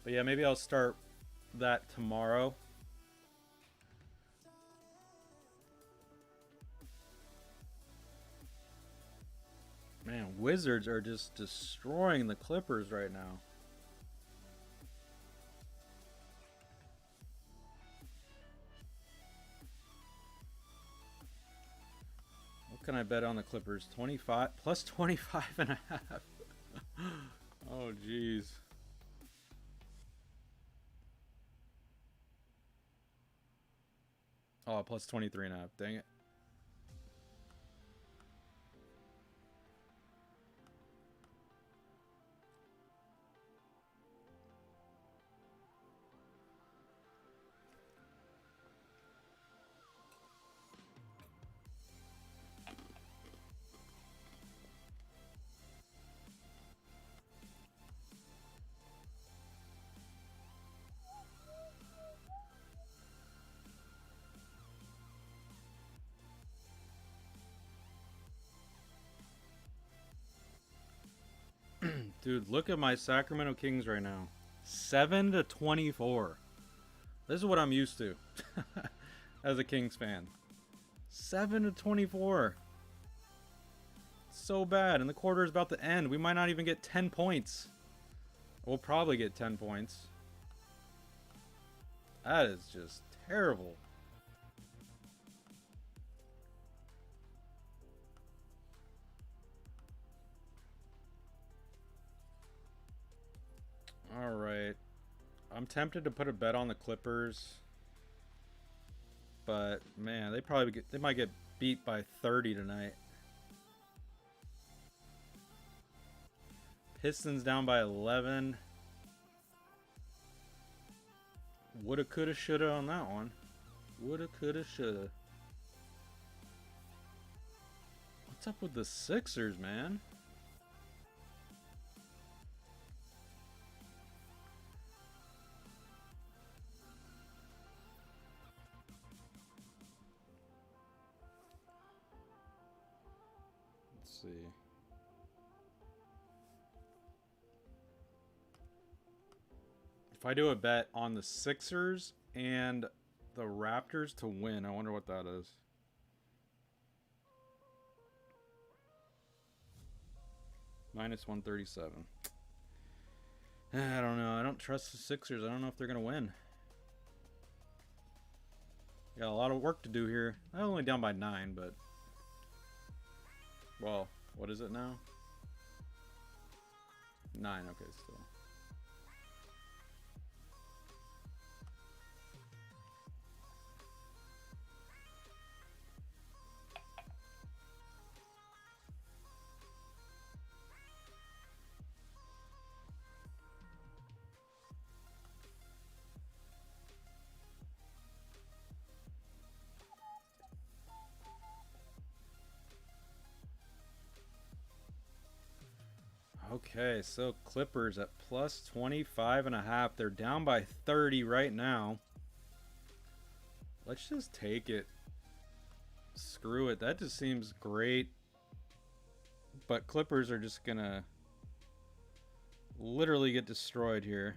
But yeah, maybe I'll start that tomorrow. Man, Wizards are just destroying the Clippers right now. What can I bet on the Clippers? 25 plus 25 and a half. Oh, jeez. Oh, plus 23 and a half. Dang it. Dude, look at my Sacramento Kings right now. 7-24. This is what I'm used to as a Kings fan. 7-24. So bad. And the quarter is about to end. We might not even get 10 points. We'll probably get 10 points. That is just terrible. Alright. I'm tempted to put a bet on the Clippers. But, man, they might get beat by 30 tonight. Pistons down by 11. Woulda, coulda, shoulda on that one. Woulda, coulda, shoulda. What's up with the Sixers, man? Let's see. If I do a bet on the Sixers and the Raptors to win, I wonder what that is. Minus 137. I don't know. I don't trust the Sixers. I don't know if they're going to win. Got a lot of work to do here. I'm only down by 9, but... Well, what is it now? 9, okay, still. Okay, so Clippers at plus 25 and a half. They're down by 30 right now. Let's just take it. Screw it. That just seems great. But Clippers are just gonna literally get destroyed here.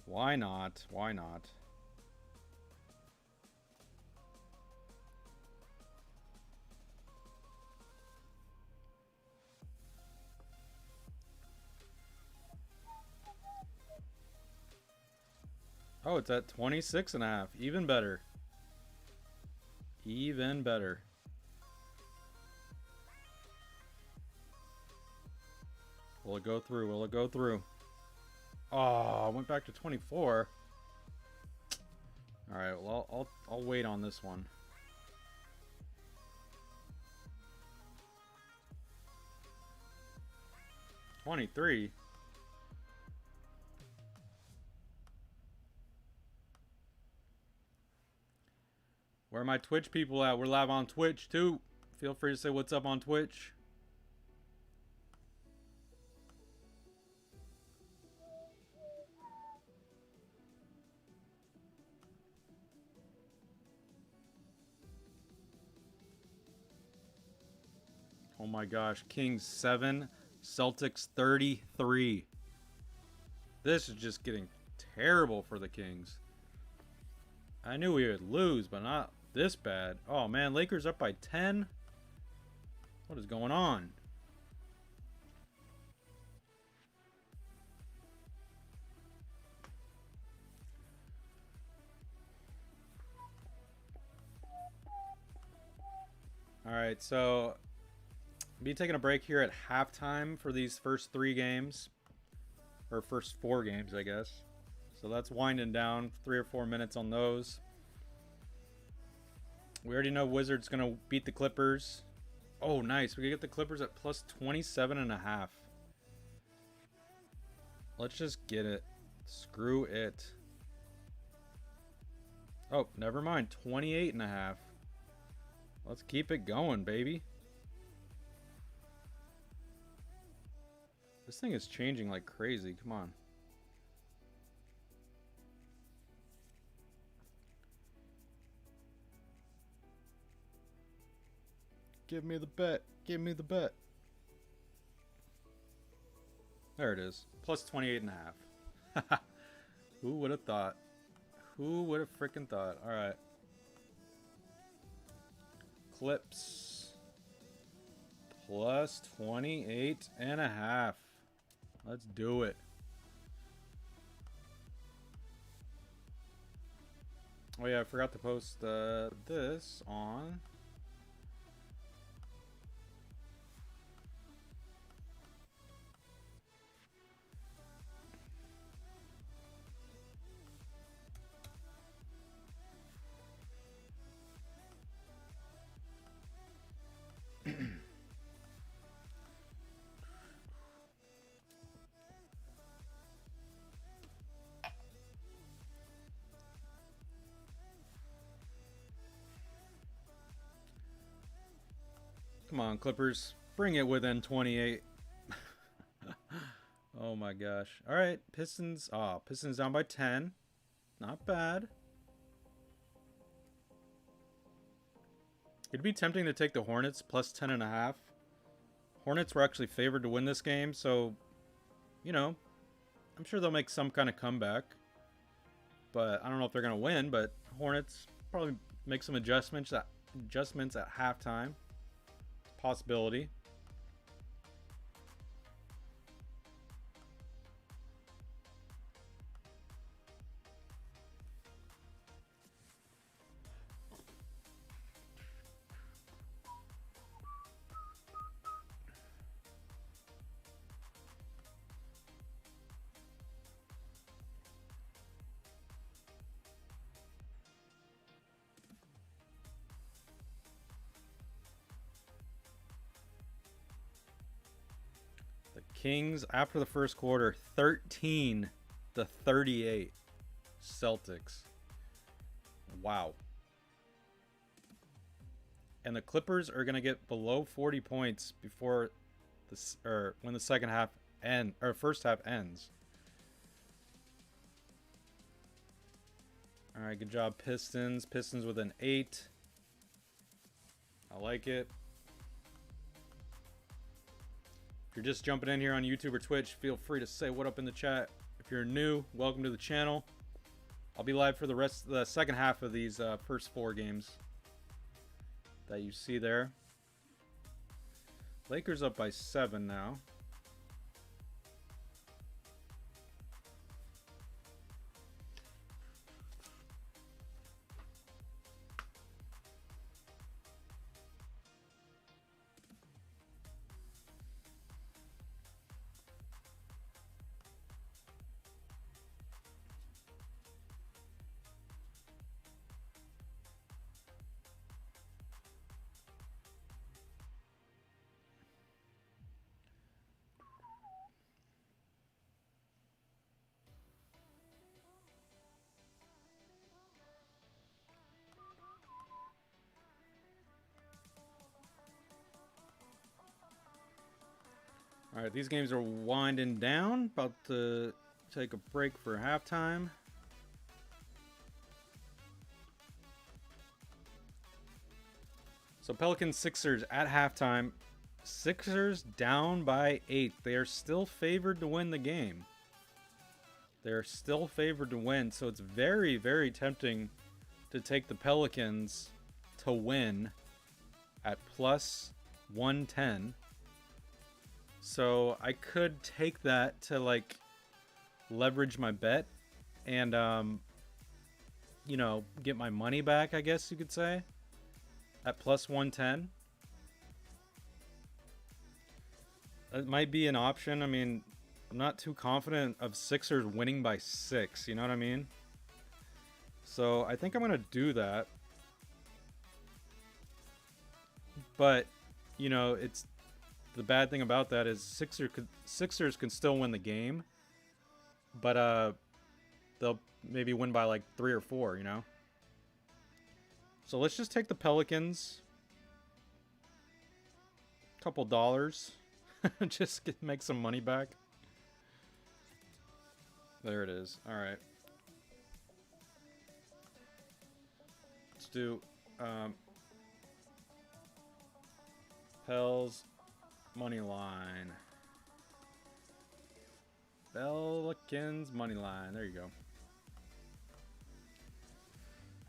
Why not? Why not? Oh, it's at 26 and a half. Even better. Even better. Will it go through? Will it go through? Oh, I went back to 24. All right, well, I'll wait on this one. $23. Where are my Twitch people at? We're live on Twitch too. Feel free to say what's up on Twitch. Oh my gosh, Kings 7, Celtics 33. This is just getting terrible for the Kings. I knew we would lose, but not this bad. Oh man, Lakers up by 10. What is going on? All right, so I'll be taking a break here at halftime for these first 3 games. Or first 4 games, I guess. So that's winding down 3 or 4 minutes on those. We already know Wizards going to beat the Clippers. Oh, nice. We can get the Clippers at plus 27.5. Let's just get it. Screw it. Oh, never mind. 28.5. Let's keep it going, baby. This thing is changing like crazy. Come on. Give me the bet. Give me the bet. There it is. Plus 28.5. Who would have thought? Who would have freaking thought? All right. Clips. Plus 28.5. Let's do it. Oh yeah, I forgot to post this on Come on, Clippers. Bring it within 28. Oh my gosh. All right, Pistons. Oh, Pistons down by 10. Not bad. It'd be tempting to take the Hornets plus 10.5. Hornets were actually favored to win this game, so, you know, I'm sure they'll make some kind of comeback. But I don't know if they're going to win, but Hornets probably make some adjustments at halftime. Possibility. Kings, after the first quarter, 13-38. Celtics. Wow. And the Clippers are going to get below 40 points before this, or when the first half ends. All right, good job, Pistons. Pistons with an 8. I like it. If you're just jumping in here on YouTube or Twitch, feel free to say what up in the chat. If you're new, welcome to the channel. I'll be live for the second half of these first 4 games that you see there. Lakers up by 7 now. All right, these games are winding down. About to take a break for halftime. So Pelicans Sixers at halftime. Sixers down by 8. They are still favored to win the game. They're still favored to win, so it's very, very tempting to take the Pelicans to win at plus 110. So I could take that to like leverage my bet and you know, get my money back, I guess you could say, at plus 110. It might be an option. I mean, I'm not too confident of Sixers winning by 6, you know what I mean? So I think I'm going to do that. But, you know, it's the bad thing about that is Sixers can still win the game. But they'll maybe win by like 3 or 4, you know? So let's just take the Pelicans. Couple dollars. Just make some money back. There it is. All right. Let's do Pels money line. Pelicans money line. There you go.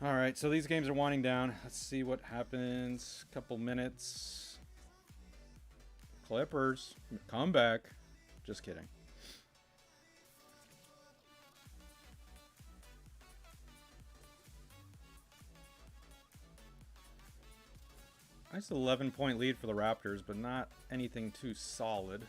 All right, so these games are winding down. Let's see what happens. Couple minutes. Clippers, come back. Just kidding. Nice 11-point lead for the Raptors, but not anything too solid.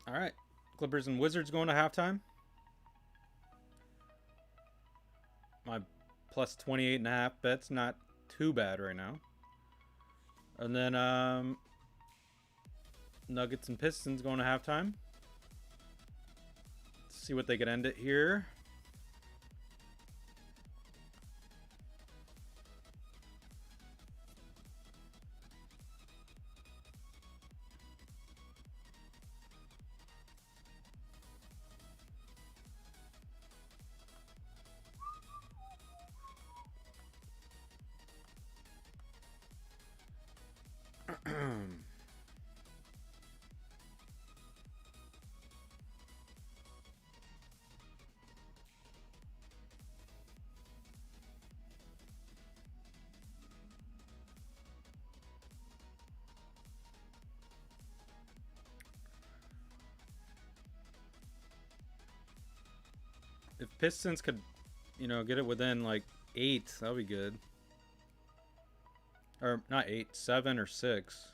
All right, Clippers and Wizards going to halftime. My plus 28.5 bet's not too bad right now. And then Nuggets and Pistons going to halftime. Let's see what they could end it here. If Pistons could, you know, get it within like 8, that would be good. Or not 8, 7 or 6.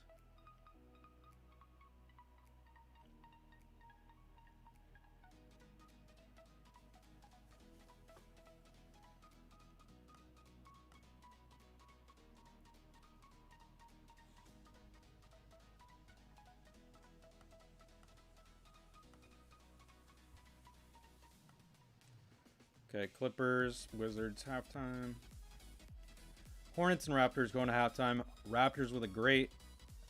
Okay, Clippers, Wizards, halftime. Hornets and Raptors going to halftime. Raptors with a great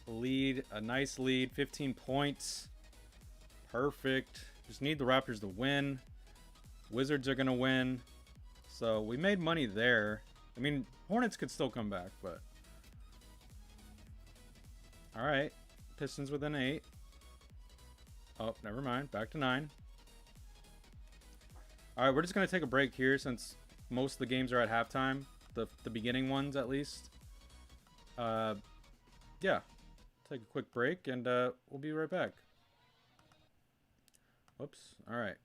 lead, a nice lead, 15 points. Perfect. Just need the Raptors to win. Wizards are going to win. So we made money there. I mean, Hornets could still come back, but... All right. Pistons within 8. Oh, never mind. Back to 9. All right, we're just going to take a break here since most of the games are at halftime. The beginning ones, at least. Yeah. Take a quick break, and we'll be right back. Whoops. All right.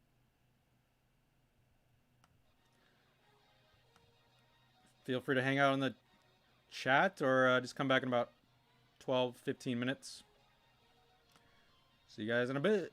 Feel free to hang out in the chat or just come back in about 12, 15 minutes. See you guys in a bit.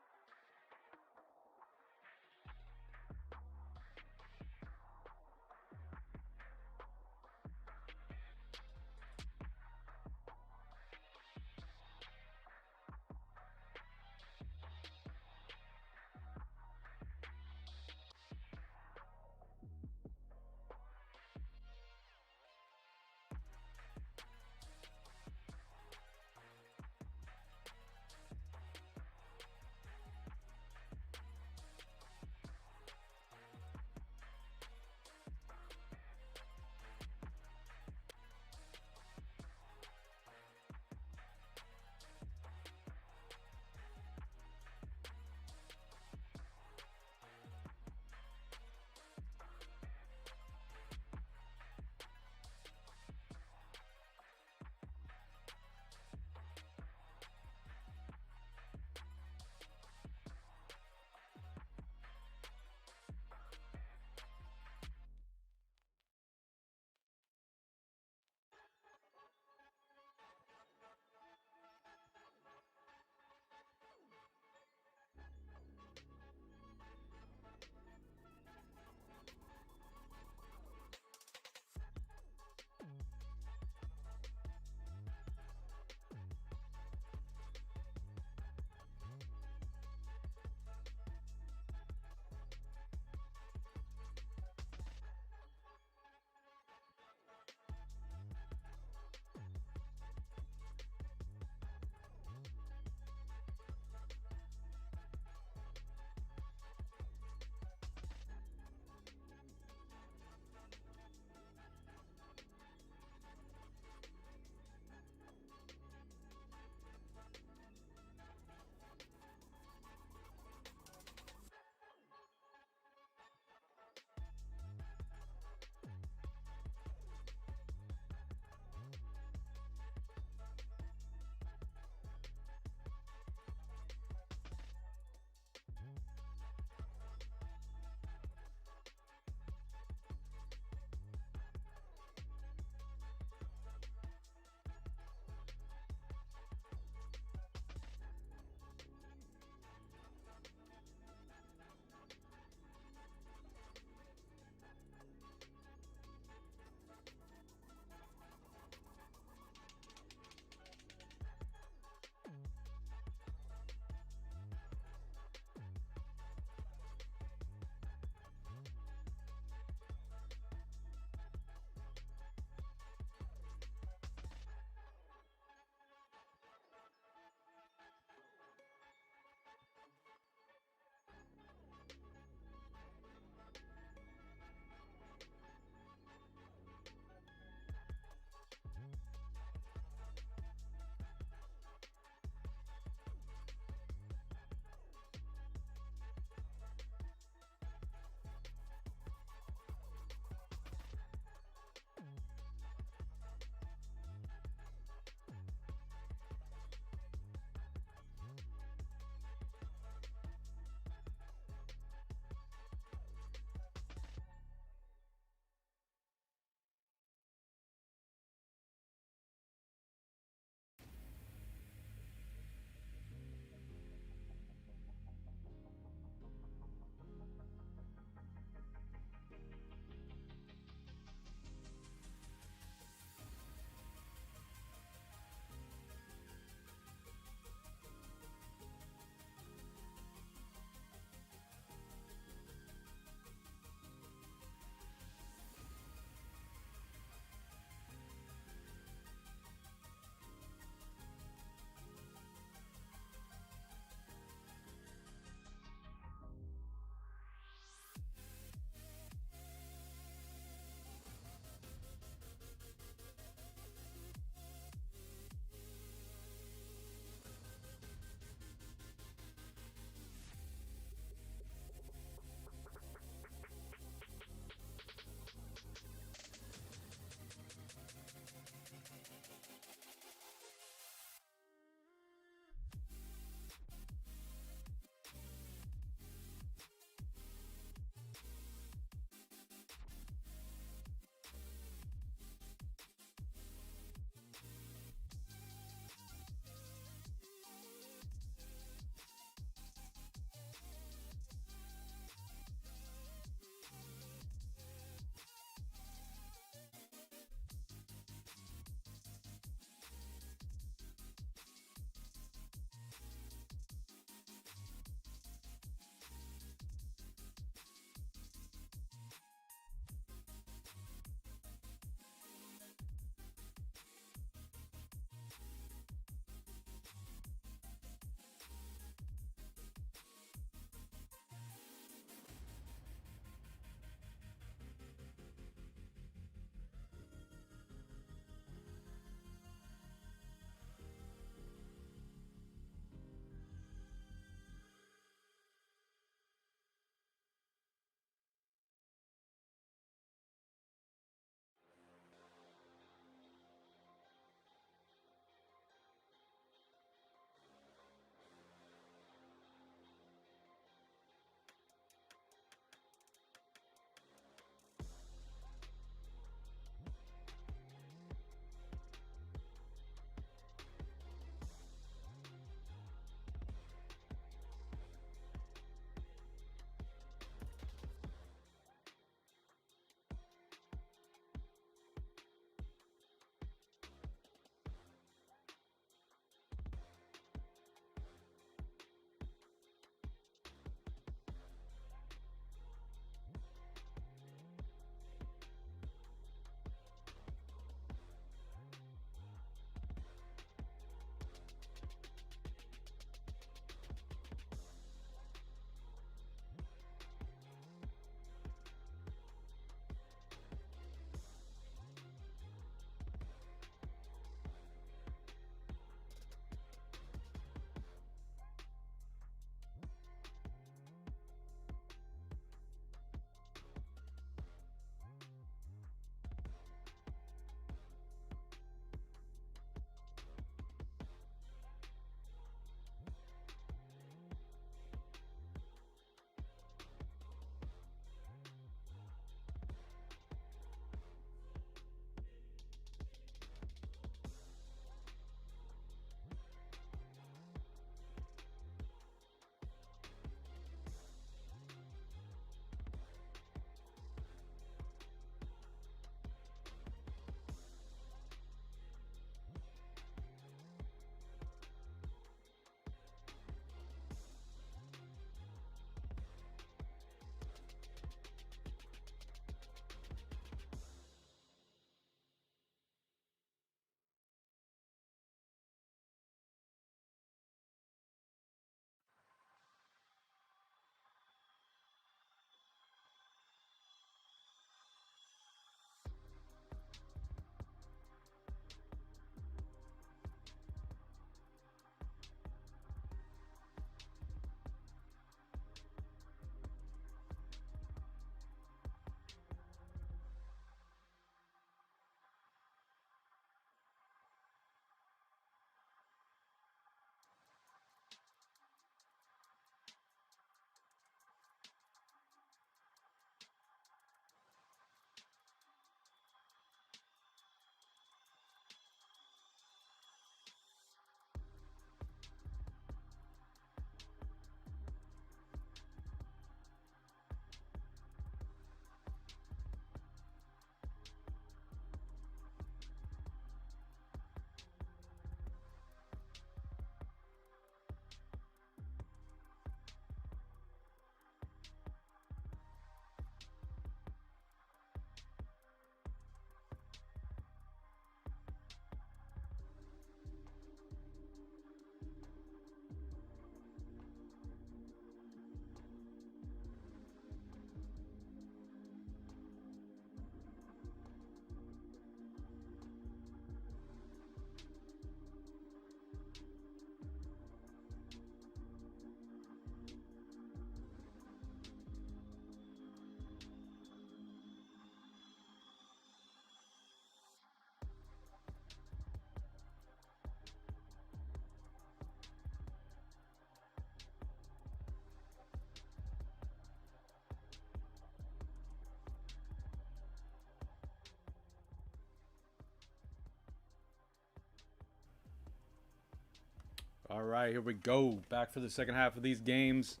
All right, here we go. Back for the second half of these games.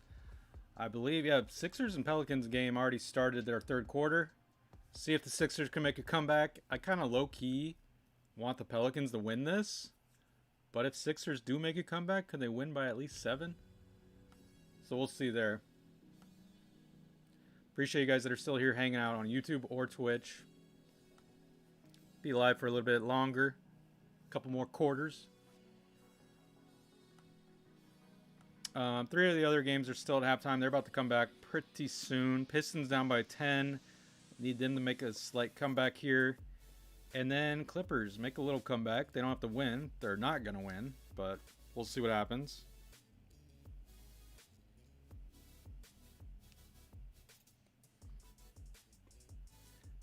I believe, yeah, Sixers and Pelicans game already started their third quarter. See if the Sixers can make a comeback. I kind of low-key want the Pelicans to win this. But if Sixers do make a comeback, could they win by at least 7? So we'll see there. Appreciate you guys that are still here hanging out on YouTube or Twitch. Be live for a little bit longer. A couple more quarters. 3 of the other games are still at halftime. They're about to come back pretty soon. Pistons down by 10. Need them to make a slight comeback here. And then Clippers make a little comeback. They don't have to win. They're not going to win, but we'll see what happens.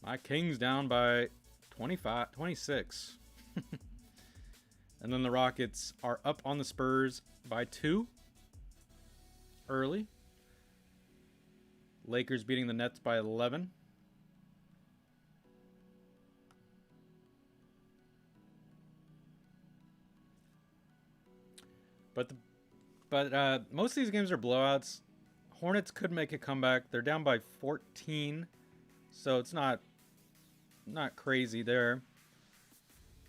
My Kings down by 26. And then the Rockets are up on the Spurs by 2. Early. Lakers beating the Nets by 11. But most of these games are blowouts. Hornets could make a comeback. They're down by 14, so it's not crazy there.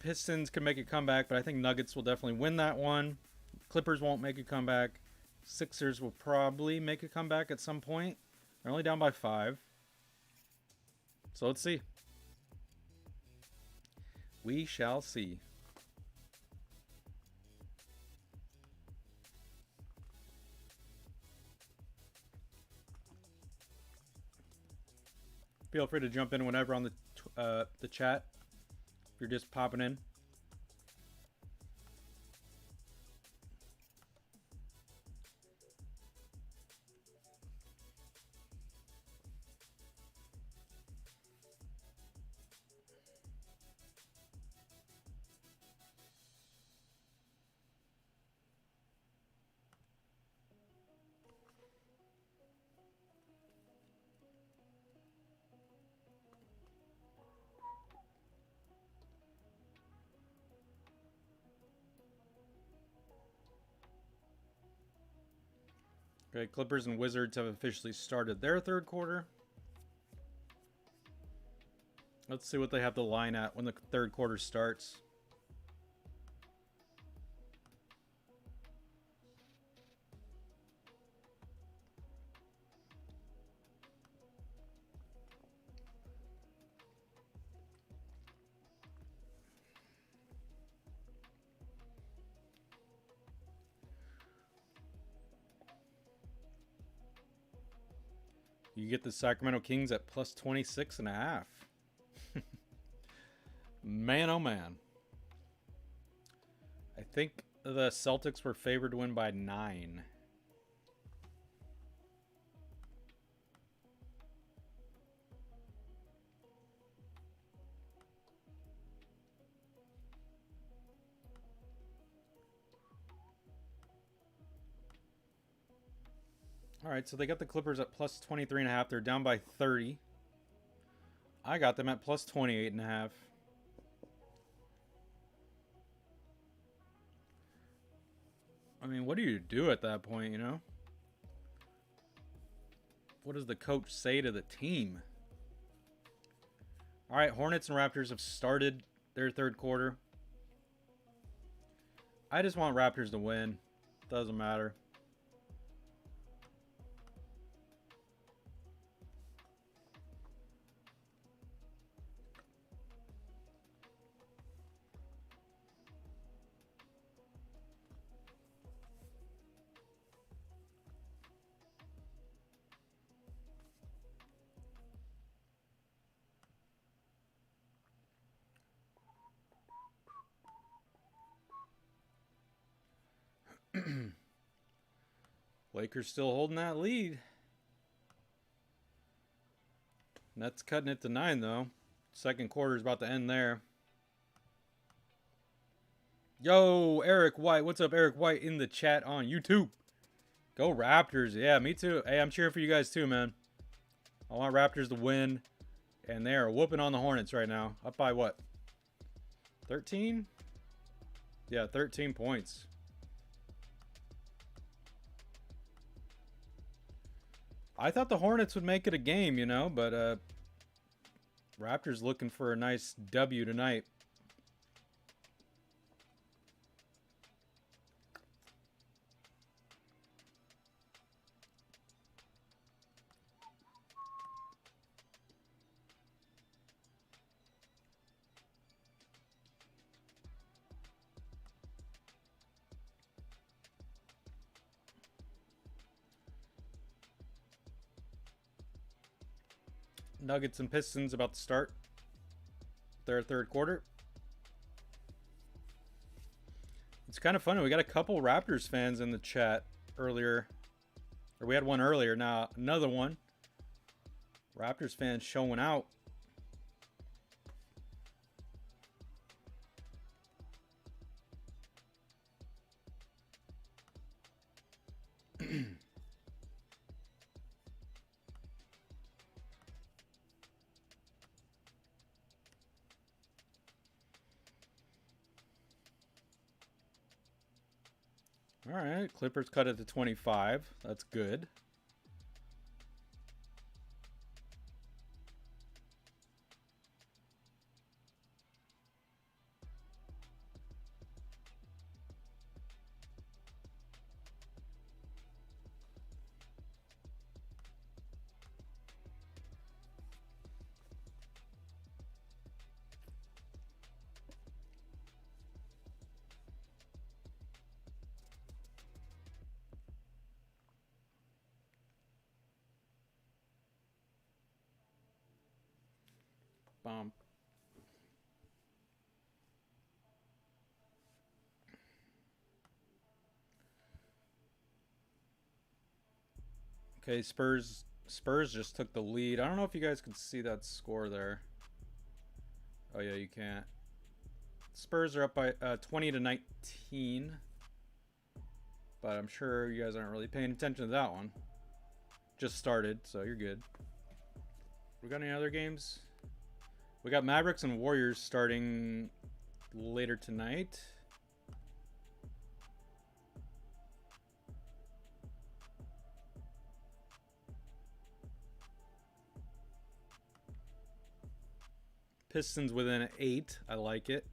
Pistons could make a comeback, but I think Nuggets will definitely win that one. Clippers won't make a comeback. Sixers will probably make a comeback at some point. They're only down by 5. So let's see. We shall see. Feel free to jump in whenever on the chat if you're just popping in. Okay, Clippers and Wizards have officially started their third quarter. Let's see what they have the line at when the third quarter starts. You get the Sacramento Kings at plus 26.5. Man, oh man. I think the Celtics were favored to win by 9. All right, so they got the Clippers at plus 23.5. They're down by 30. I got them at plus 28.5. I mean, what do you do at that point, you know? What does the coach say to the team? All right, Hornets and Raptors have started their third quarter. I just want Raptors to win. Doesn't matter. Lakers still holding that lead. Nets cutting it to 9, though. Second quarter is about to end there. Yo, Eric White. What's up, Eric White, in the chat on YouTube? Go Raptors. Yeah, me too. Hey, I'm cheering for you guys too, man. I want Raptors to win. And they are whooping on the Hornets right now. Up by what? 13? Yeah, 13 points. I thought the Hornets would make it a game, you know, but Raptors looking for a nice W tonight. Nuggets and Pistons about to start their third quarter. It's kind of funny. We got a couple Raptors fans in the chat earlier. Or we had one earlier. Now another one. Raptors fans showing out. All right, Clippers cut it to 25. That's good. Bomb. Okay, Spurs just took the lead. I don't know if you guys can see that score there. Oh yeah, you can't. Spurs are up by 20 to 19. But I'm sure you guys aren't really paying attention to that one. Just started, so you're good. We got any other games? We got Mavericks and Warriors starting later tonight. Pistons within 8. I like it.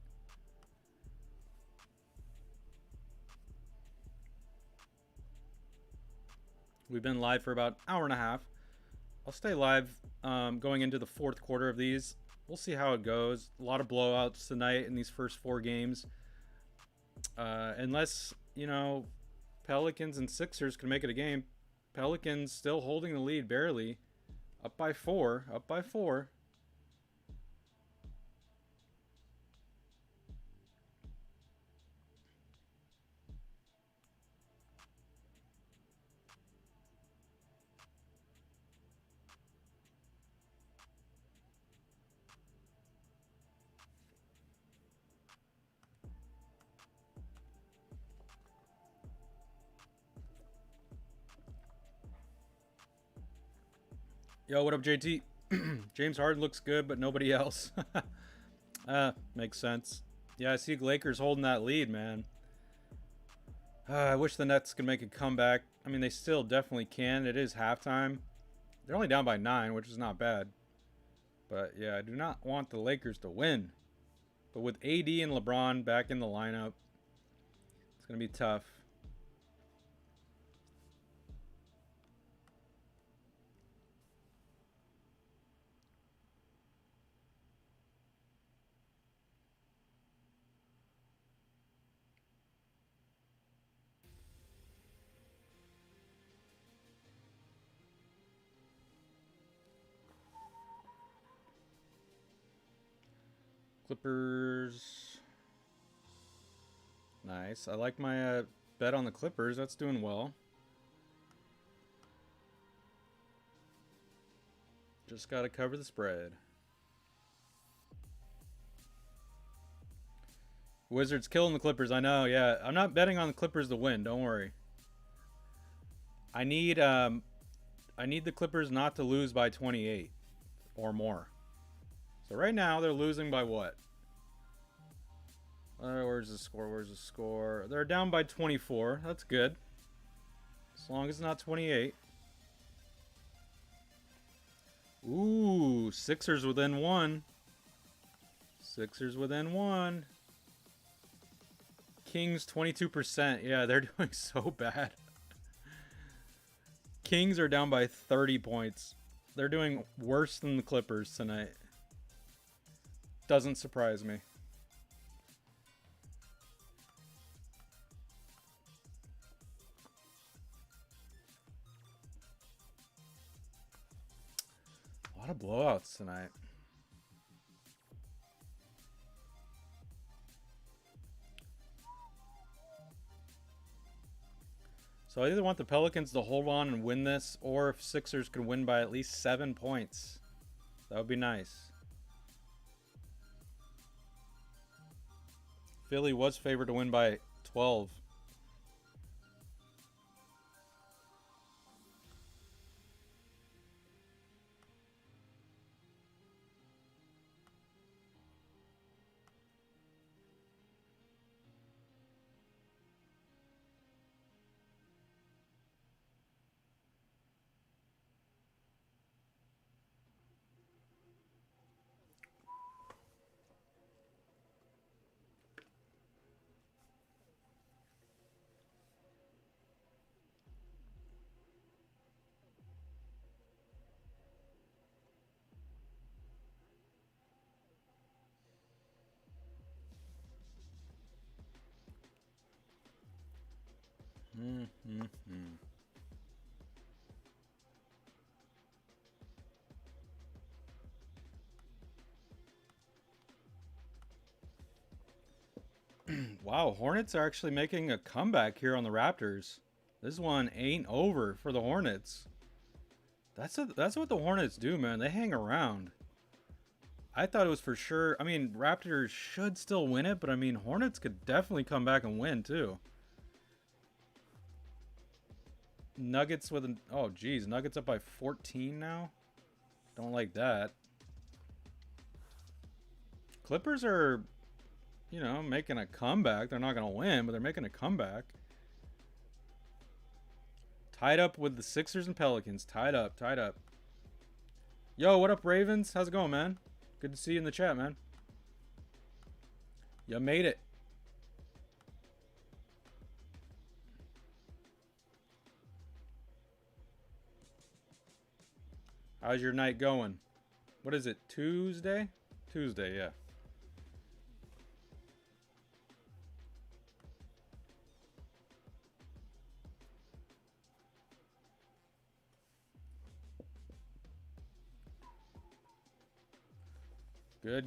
We've been live for about an hour and a half. I'll stay live going into the fourth quarter of these. We'll see how it goes. A lot of blowouts tonight in these first 4 games. Unless, you know, Pelicans and Sixers can make it a game. Pelicans still holding the lead barely. Up by 4. Up by 4. Yo, what up, JT? James Harden looks good, but nobody else. Makes sense. Yeah, I see Lakers holding that lead, man. I wish the Nets could make a comeback. I mean, they still definitely can. It is halftime. They're only down by 9, which is not bad. But, yeah, I do not want the Lakers to win. But with AD and LeBron back in the lineup, it's going to be tough. Clippers. Nice. I like my bet on the Clippers. That's doing well. Just got to cover the spread. Wizards killing the Clippers. I know, yeah. I'm not betting on the Clippers to win. Don't worry. I need the Clippers not to lose by 28 or more. So right now they're losing by what? Where's the score? Where's the score? They're down by 24. That's good. As long as it's not 28. Ooh, Sixers within one. Sixers within one. Kings 22%. Yeah, they're doing so bad. Kings are down by 30 points. They're doing worse than the Clippers tonight. Doesn't surprise me. A lot of blowouts tonight. So I either want the Pelicans to hold on and win this, or if Sixers could win by at least 7 points. That would be nice. Philly was favored to win by 12. Wow, Hornets are actually making a comeback here on the Raptors. This one ain't over for the Hornets. That's what the Hornets do, man. They hang around. I thought it was for sure. I mean, Raptors should still win it, but I mean, Hornets could definitely come back and win too. Nuggets with an... Oh, geez. Nuggets up by 14 now? Don't like that. Clippers are, you know, making a comeback. They're not going to win, but they're making a comeback. Tied up with the Sixers and Pelicans. Tied up. Yo, what up, Ravens? How's it going, man? Good to see you in the chat, man. You made it. How's your night going? What is it, Tuesday? Tuesday, yeah.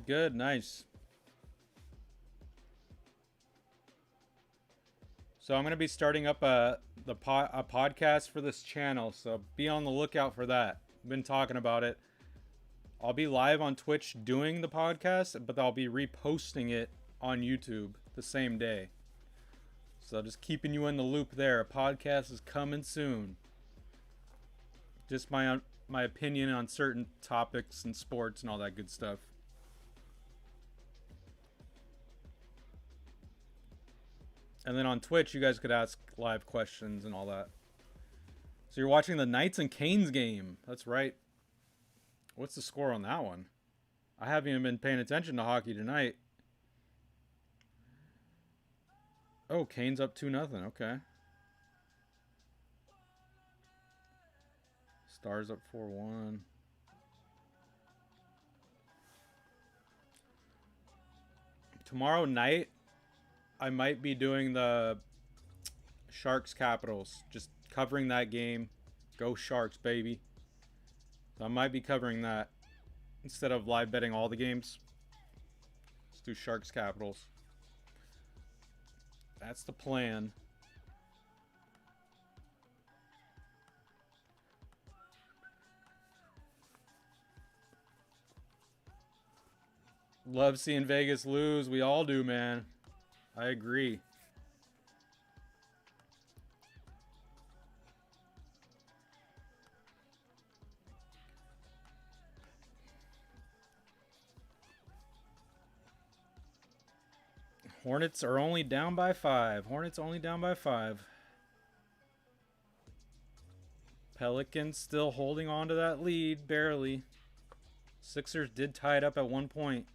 Good, nice. So I'm going to be starting up a podcast for this channel, so be on the lookout for that. I've been talking about it. I'll be live on Twitch doing the podcast, but I'll be reposting it on YouTube the same day. So just keeping you in the loop there. A podcast is coming soon. Just my opinion on certain topics and sports and all that good stuff. And then on Twitch, you guys could ask live questions and all that. So you're watching the Knights and Canes game. That's right. What's the score on that one? I haven't even been paying attention to hockey tonight. Oh, Canes up 2-0. Okay. Stars up 4-1. Tomorrow night, I might be doing the Sharks Capitals. Just covering that game. Go Sharks, baby. So I might be covering that instead of live betting all the games. Let's do Sharks Capitals. That's the plan. Love seeing Vegas lose. We all do, man. I agree. Hornets are only down by 5. Hornets only down by 5. Pelicans still holding on to that lead, barely. Sixers did tie it up at one point.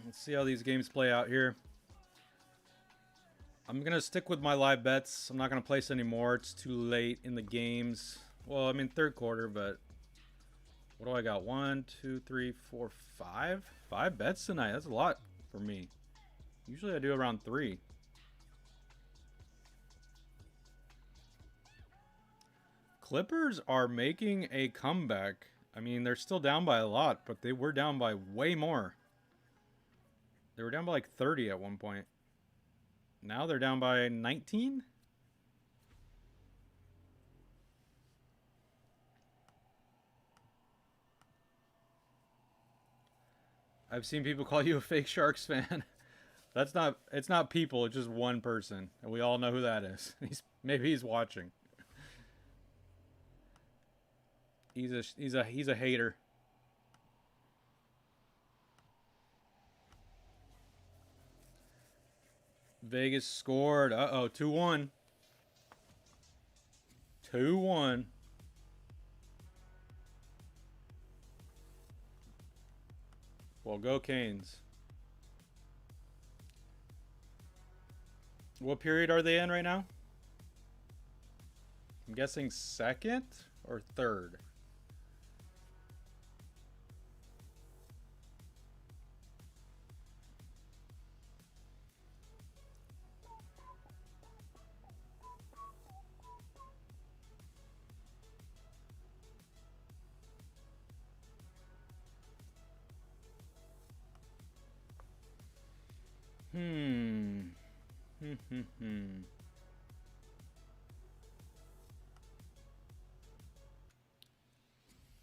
Let's see how these games play out here. I'm going to stick with my live bets. I'm not going to place any more. It's too late in the games. Well, I mean, third quarter, but what do I got? 1, 2, 3, 4, 5? 5 bets tonight. That's a lot for me. Usually I do around 3. Clippers are making a comeback. I mean, they're still down by a lot, but they were down by way more. They were down by like 30 at one point. Now they're down by 19? I've seen people call you a fake Sharks fan. It's not people, it's just one person. And we all know who that is. Maybe he's watching. He's a hater. Vegas scored. Uh-oh, 2-1. 2-1. Well, go Canes. What period are they in right now? I'm guessing second or third.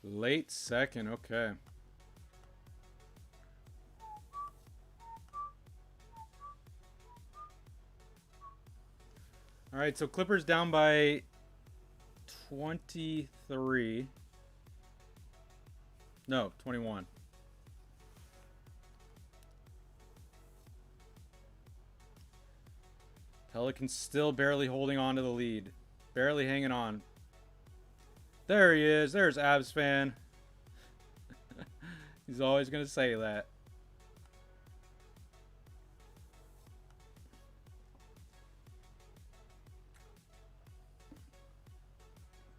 Late second, okay. All right, so Clippers down by 23. No, 21. Pelicans still barely holding on to the lead. Barely hanging on. There he is. There's Abs fan. He's always going to say that.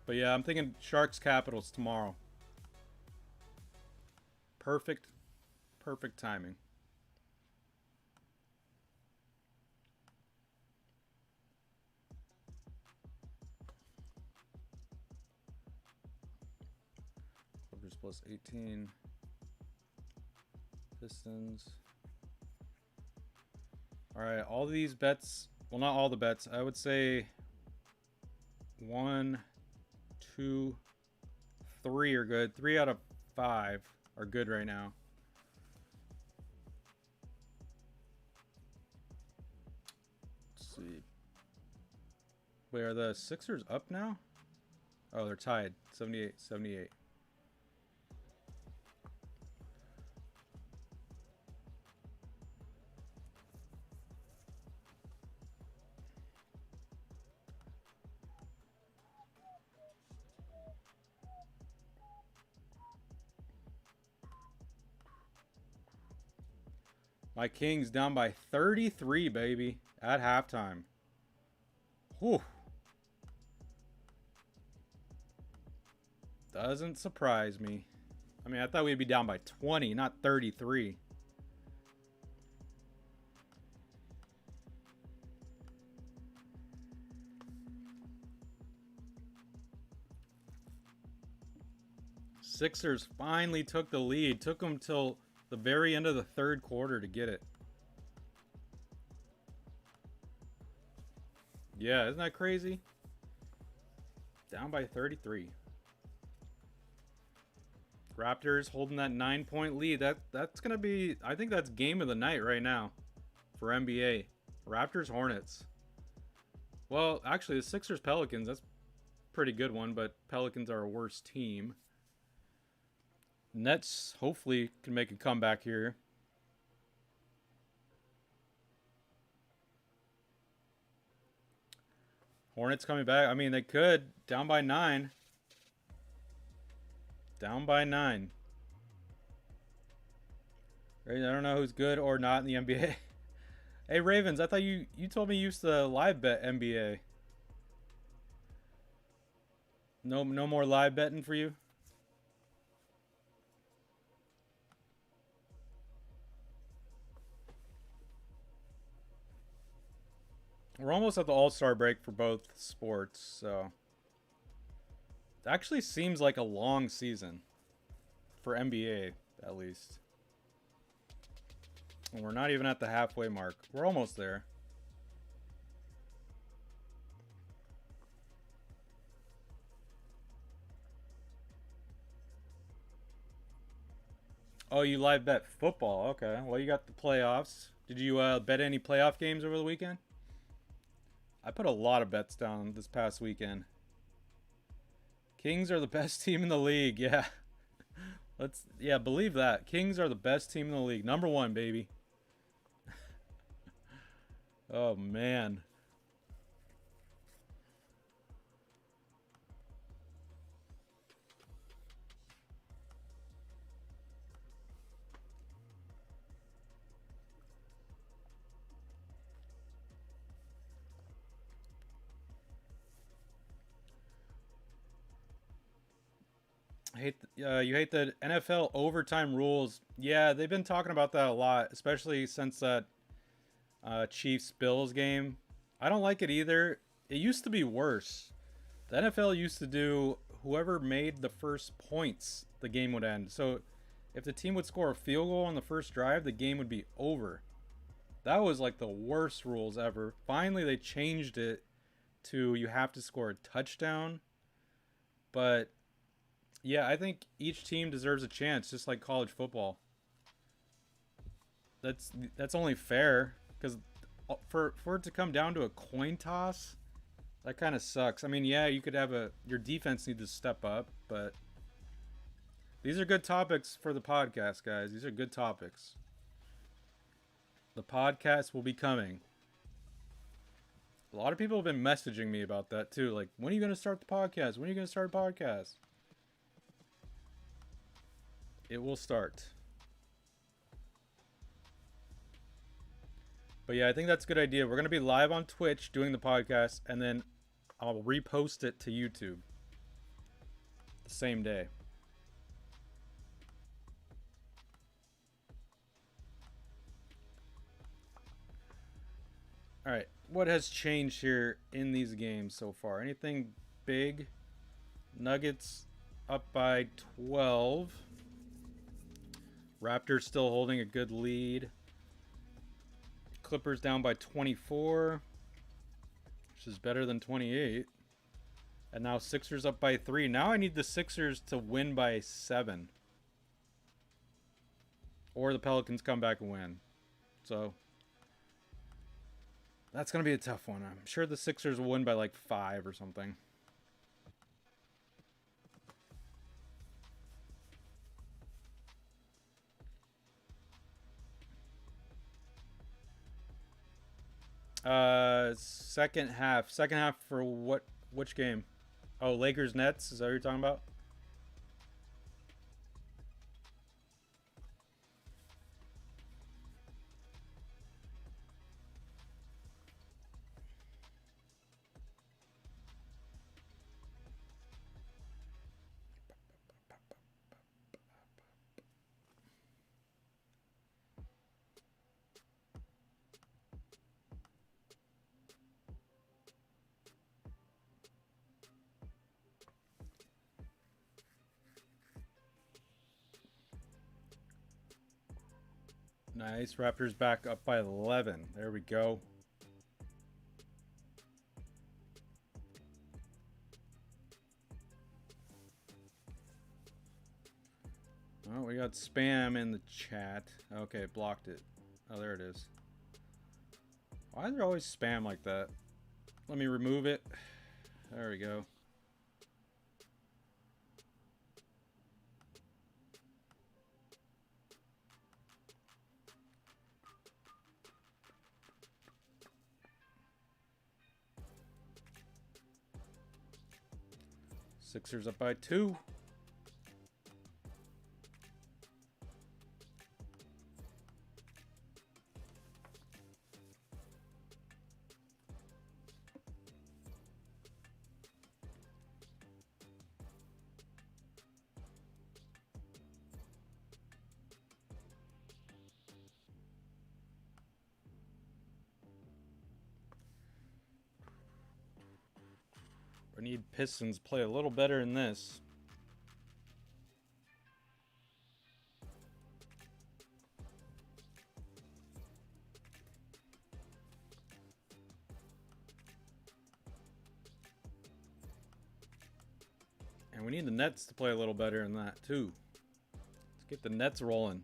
But yeah, I'm thinking Sharks Capitals tomorrow. Perfect timing. Clippers plus 18. Pistons. All right, all these bets, well, not all the bets. I would say 1, 2, 3 are good. 3 out of 5 are good right now. Let's see. Wait, are the Sixers up now? Oh, they're tied. 78. My Kings down by 33, baby, at halftime. Whew. Doesn't surprise me. I mean, I thought we'd be down by 20, not 33. Sixers finally took the lead. Took them till the very end of the third quarter to get it. Yeah, isn't that crazy? down by 33. Raptors holding that 9-point lead. That's gonna be, I think that's game of the night right now for NBA. Raptors Hornets. Well, actually, the Sixers Pelicans, that's a pretty good one, but Pelicans are a worse team. Nets hopefully can make a comeback here. Hornets coming back. I mean, they could. Down by 9. Down by 9. Right? I don't know who's good or not in the NBA. Hey, Ravens, I thought you told me you used to live bet NBA. No more live betting for you? We're almost at the All-Star break for both sports, so it actually seems like a long season for NBA, at least. And we're not even at the halfway mark. We're almost there. Oh, you live bet football. Okay. Well, you got the playoffs. Did you bet any playoff games over the weekend? I put a lot of bets down this past weekend. Kings are the best team in the league. Yeah. Believe that. Kings are the best team in the league. Number 1, baby. Oh, man. You hate the NFL overtime rules. Yeah, they've been talking about that a lot, especially since that Chiefs Bills game. I don't like it either. It used to be worse. The NFL used to do whoever made the first points, the game would end. So if the team would score a field goal on the first drive, the game would be over. That was like the worst rules ever. Finally, they changed it to you have to score a touchdown. But yeah, I think each team deserves a chance, just like college football. That's only fair, because for it to come down to a coin toss, that kind of sucks. I mean, yeah, you could have your defense need to step up, but these are good topics for the podcast, guys. These are good topics. The podcast will be coming. A lot of people have been messaging me about that too. Like, when are you going to start the podcast? When are you going to start a podcast? It will start. But yeah, I think that's a good idea. We're going to be live on Twitch doing the podcast, and then I'll repost it to YouTube the same day. All right, what has changed here in these games so far? Anything big? Nuggets up by 12. Raptors still holding a good lead. Clippers down by 24, which is better than 28. And now Sixers up by 3. Now I need the Sixers to win by 7. Or the Pelicans come back and win. So that's going to be a tough one. I'm sure the Sixers will win by like 5 or something. Second half. Second half for what? Which game? Oh, Lakers Nets. Is that what you're talking about? Nice. Raptors back up by 11. There we go. Oh, we got spam in the chat. Okay, blocked it. Oh, there it is. Why is there always spam like that? Let me remove it. There we go. Sixers up by 2. We need Pistons play a little better than this. And we need the Nets to play a little better than that, too. Let's get the Nets rolling.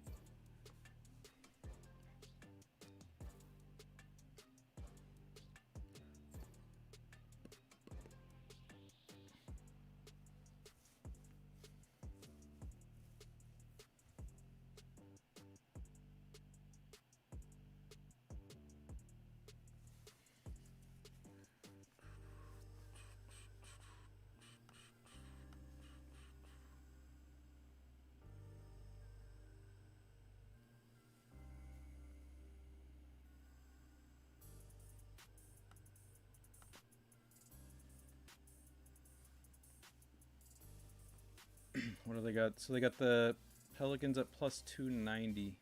What do they got? So they got the Pelicans at plus 290.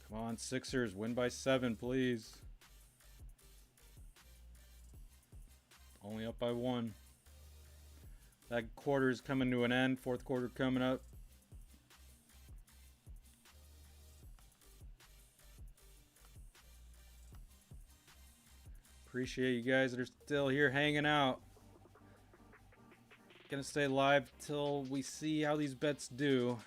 Come on, Sixers, win by 7, please. Only up by 1. That quarter is coming to an end. Fourth quarter coming up. Appreciate you guys that are still here hanging out. Gonna stay live till we see how these bets do.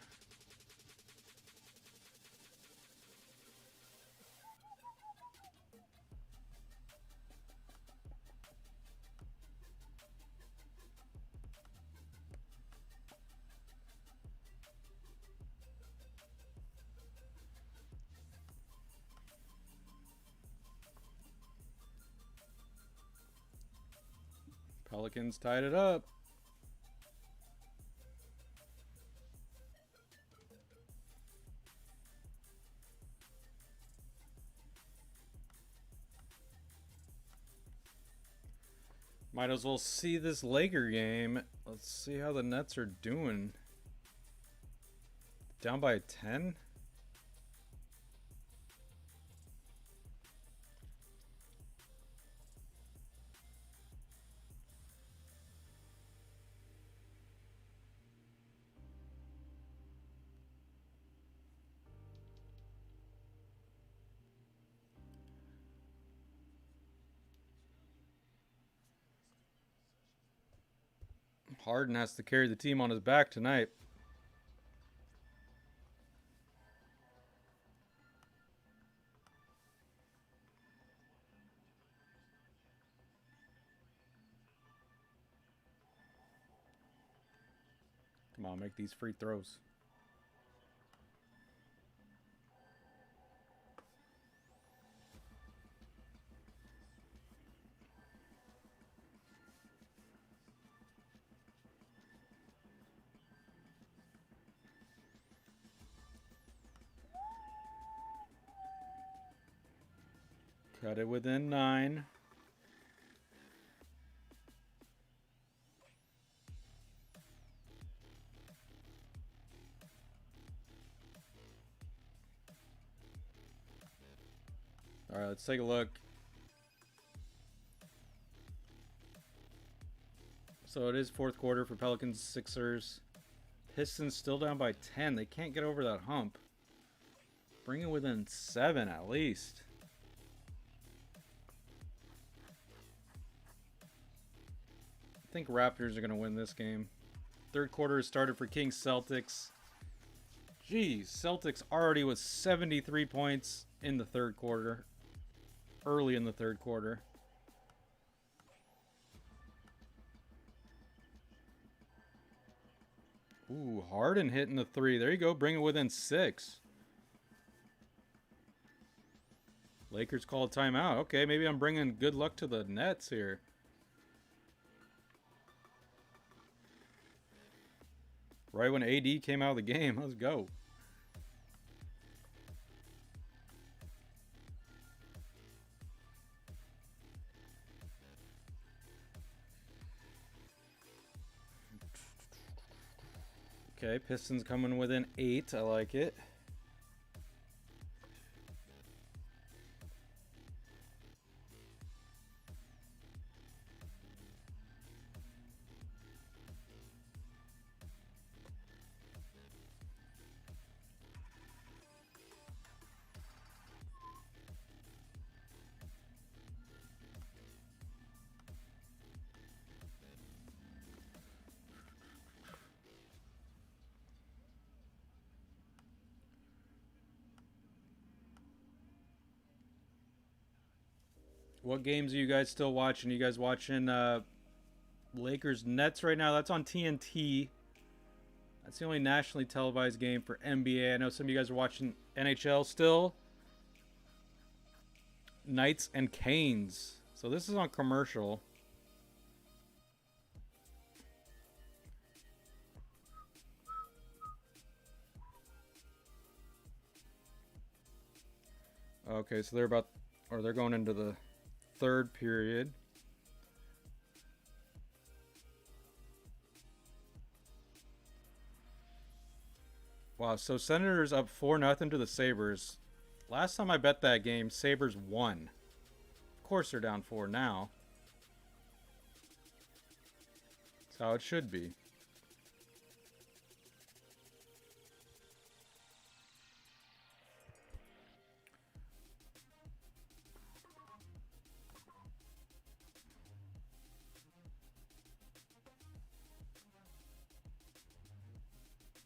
Pelicans tied it up. Might as well see this Laker game. Let's see how the Nets are doing. Down by 10? Harden has to carry the team on his back tonight. Come on, make these free throws. Cut it within 9. All right, let's take a look. So it is fourth quarter for Pelicans, Sixers. Pistons still down by 10. They can't get over that hump. Bring it within 7 at least. I think Raptors are going to win this game. Third quarter has started for Kings Celtics. Jeez, Celtics already was 73 points in the third quarter. Early in the third quarter. Ooh, Harden hitting the three. There you go. Bring it within 6. Lakers call a timeout. Okay, maybe I'm bringing good luck to the Nets here. Right when AD came out of the game. Let's go. Okay, Pistons coming within 8. I like it. What games are you guys still watching? You guys watching Lakers Nets right now? That's on TNT. That's the only nationally televised game for NBA. I know some of you guys are watching NHL still. Knights and Canes. So this is on commercial. Okay, so they're going into the third period. Wow, so Senators up 4-0 to the Sabres. Last time I bet that game, Sabres won. Of course they're down 4 now. That's how it should be.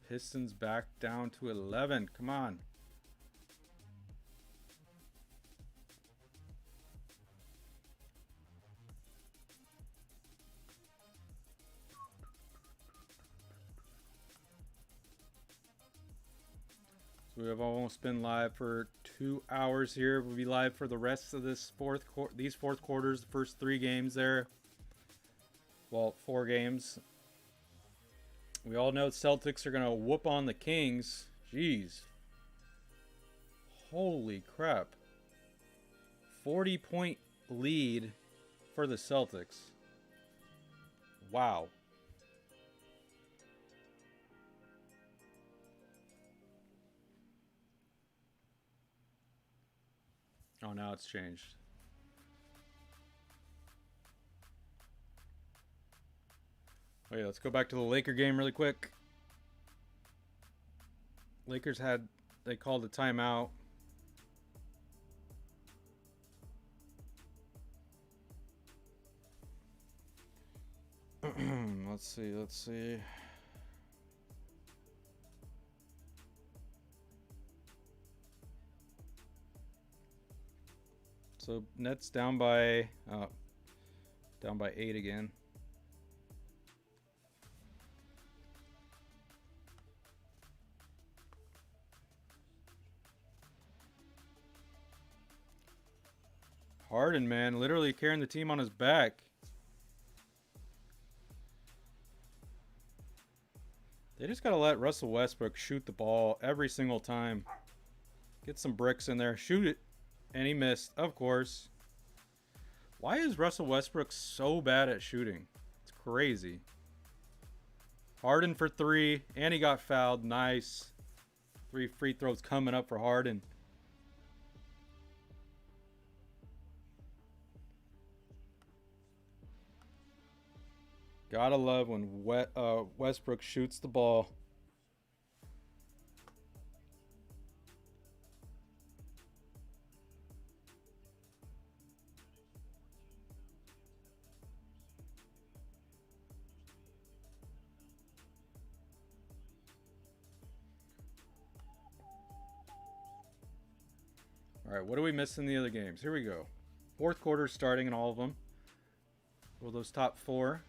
Pistons back down to 11. Come on. So we have almost been live for 2 hours here. We'll be live for the rest of this these fourth quarters, the first 3 games there. Well, 4 games. We all know Celtics are going to whoop on the Kings. Jeez. Holy crap. 40-point lead for the Celtics. Wow. Oh, now it's changed. Wait, let's go back to the Laker game really quick. Lakers they called a timeout. Let's see. So Nets down by 8 again. Harden, man, literally carrying the team on his back. They just got to let Russell Westbrook shoot the ball every single time. Get some bricks in there. Shoot it. And he missed, of course. Why is Russell Westbrook so bad at shooting? It's crazy. Harden for 3, and he got fouled. Nice. 3 free throws coming up for Harden. Gotta love when Westbrook shoots the ball. All right, what do we miss in the other games? Here we go. Fourth quarter starting in all of them. Well, those top four.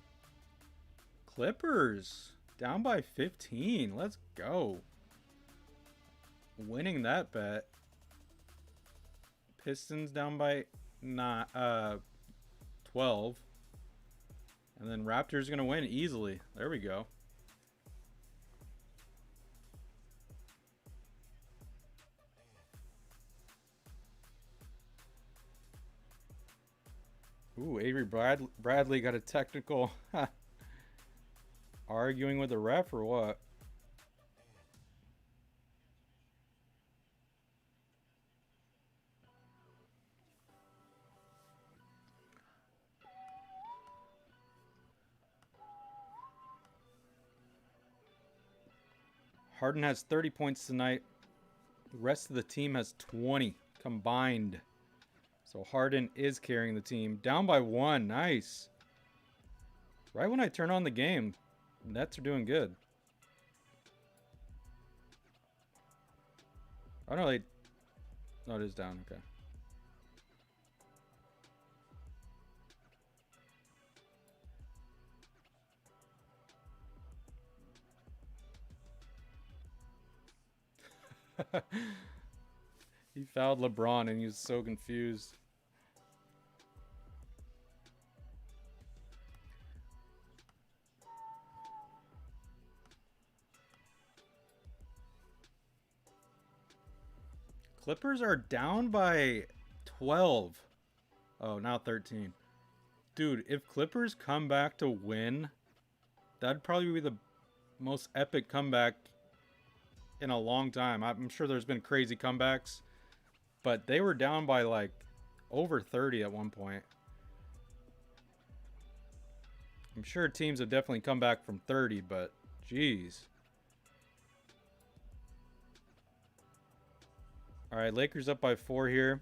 Clippers down by 15. Let's go. Winning that bet. Pistons down by 12. And then Raptors going to win easily. There we go. Ooh, Avery Bradley got a technical. Arguing with the ref or what? Harden has 30 points tonight. The rest of the team has 20 combined. So Harden is carrying the team. Down by 1. Nice. Right when I turn on the game, Nets are doing good. Oh, no, it is down. Okay. He fouled LeBron and he was so confused. Clippers are down by 12. Oh, now 13. Dude, if Clippers come back to win, that'd probably be the most epic comeback in a long time. I'm sure there's been crazy comebacks, but they were down by like over 30 at one point. I'm sure teams have definitely come back from 30, but geez. All right, Lakers up by 4 here.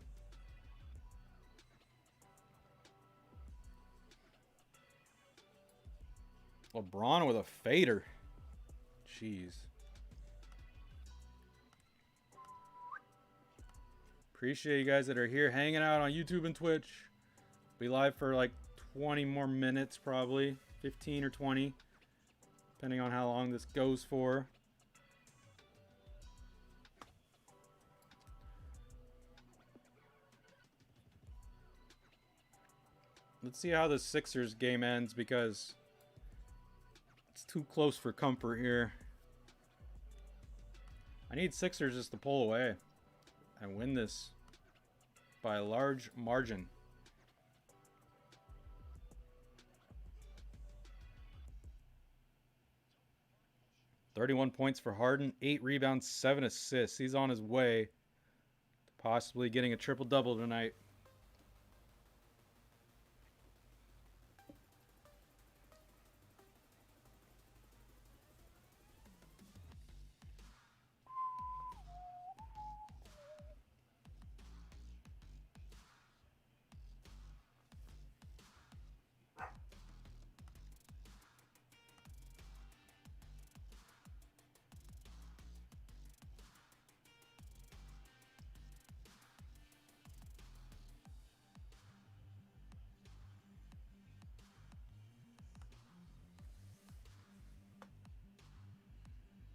LeBron with a fader. Jeez. Appreciate you guys that are here hanging out on YouTube and Twitch. Be live for like 20 more minutes probably. 15 or 20. Depending on how long this goes for. Let's see how the Sixers game ends because it's too close for comfort here. I need Sixers just to pull away and win this by a large margin. $31 points for Harden, 8 rebounds, 7 assists. He's on his way to possibly getting a triple-double tonight.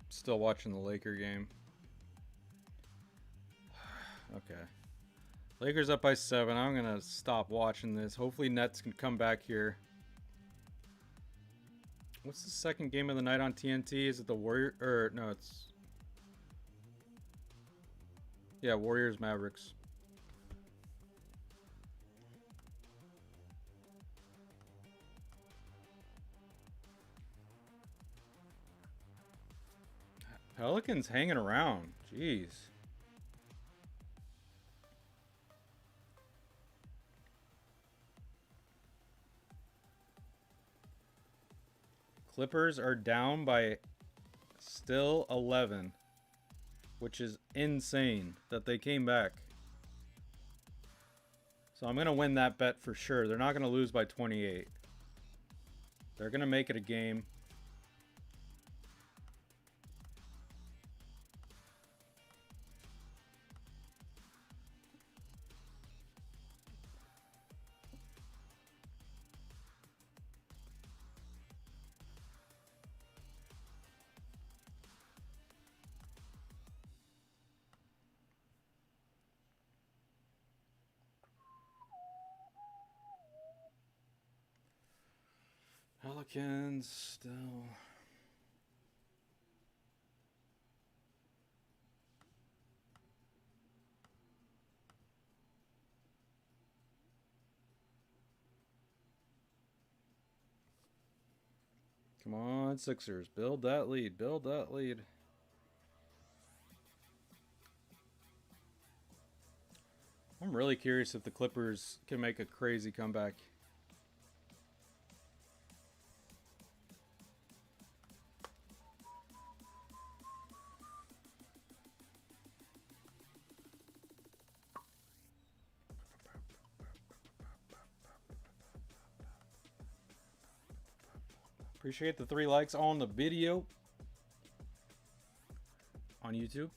Still watching the Laker game. Okay. Lakers up by 7. I'm going to stop watching this. Hopefully Nets can come back here. What's the second game of the night on TNT? Is it the Warriors? Or no, it's... yeah, Warriors Mavericks. Pelicans hanging around. Jeez. Clippers are down by still 11, which is insane that they came back. So I'm going to win that bet for sure. They're not going to lose by 28. They're going to make it a game. Pelicans still. Come on, Sixers. Build that lead. Build that lead. I'm really curious if the Clippers can make a crazy comeback. Appreciate the 3 likes on the video on YouTube.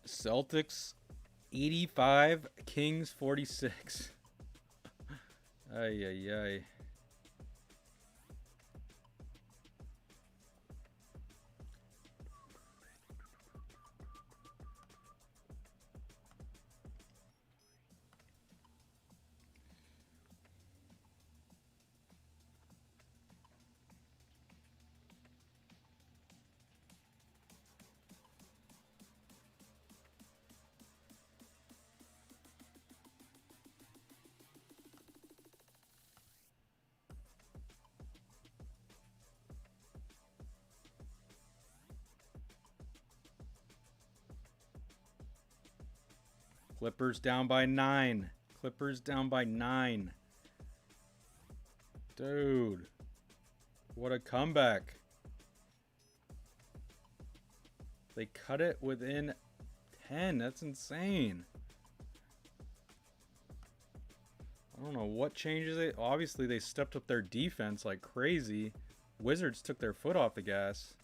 Celtics 85, Kings 46. Ay, ay, ay. Clippers down by 9. Clippers down by 9. Dude. What a comeback. They cut it within 10. That's insane. I don't know what changes it. Obviously, they stepped up their defense like crazy. Wizards took their foot off the gas.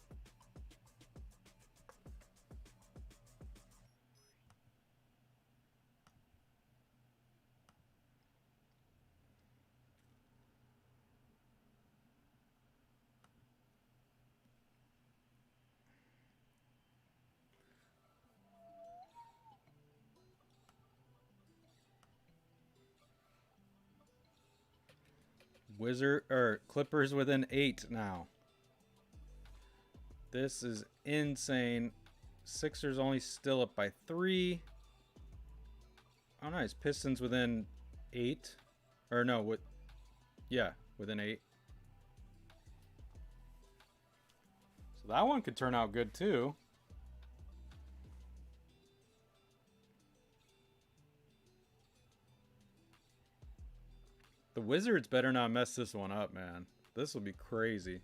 Clippers within 8 now. This is insane. Sixers only still up by 3. Oh, nice. Pistons within 8. Or no, within 8. So that one could turn out good too. The Wizards better not mess this one up, man. This will be crazy.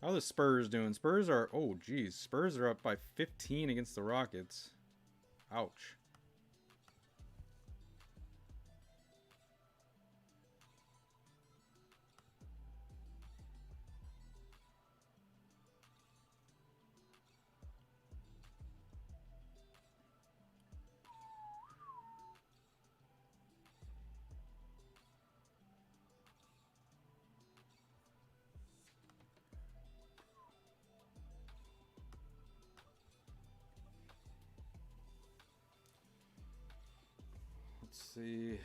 How are the Spurs doing? Spurs are, oh geez, Spurs are up by 15 against the Rockets. Ouch. Let's see.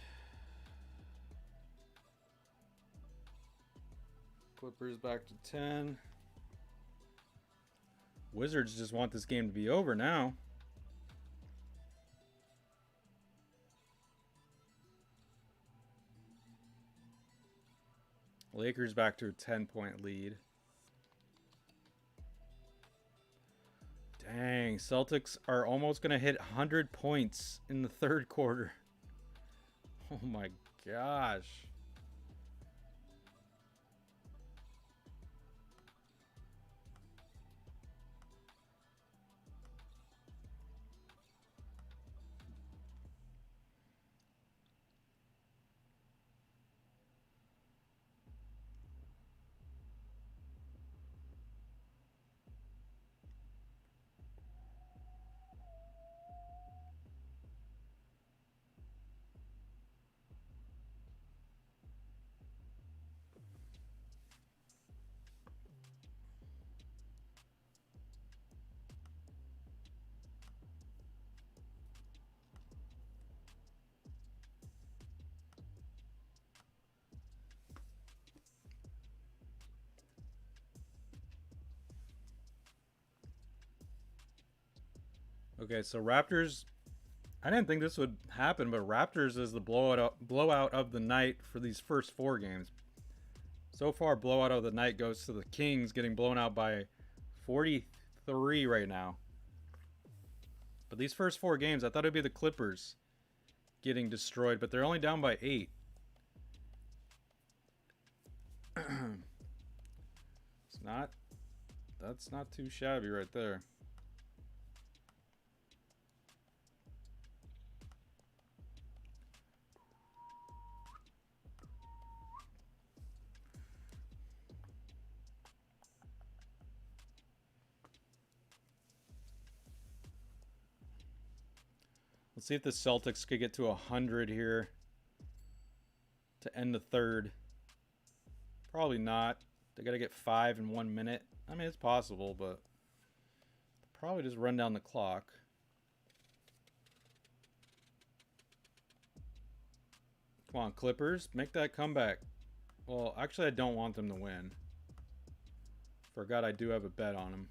Clippers back to 10. Wizards just want this game to be over now. Lakers back to a 10-point lead. Dang, Celtics are almost going to hit 100 points in the third quarter. Oh my gosh. Okay, so Raptors. I didn't think this would happen, but Raptors is the blowout of the night for these first 4 games. So far, blowout of the night goes to the Kings, getting blown out by 43 right now. But these first 4 games, I thought it'd be the Clippers getting destroyed, but they're only down by 8. That's not too shabby right there. Let's see if the Celtics could get to 100 here to end the third. Probably not. They got to get 5 in 1 minute. I mean, it's possible, but probably just run down the clock. Come on, Clippers. Make that comeback. Well, actually, I don't want them to win. Forgot I do have a bet on them.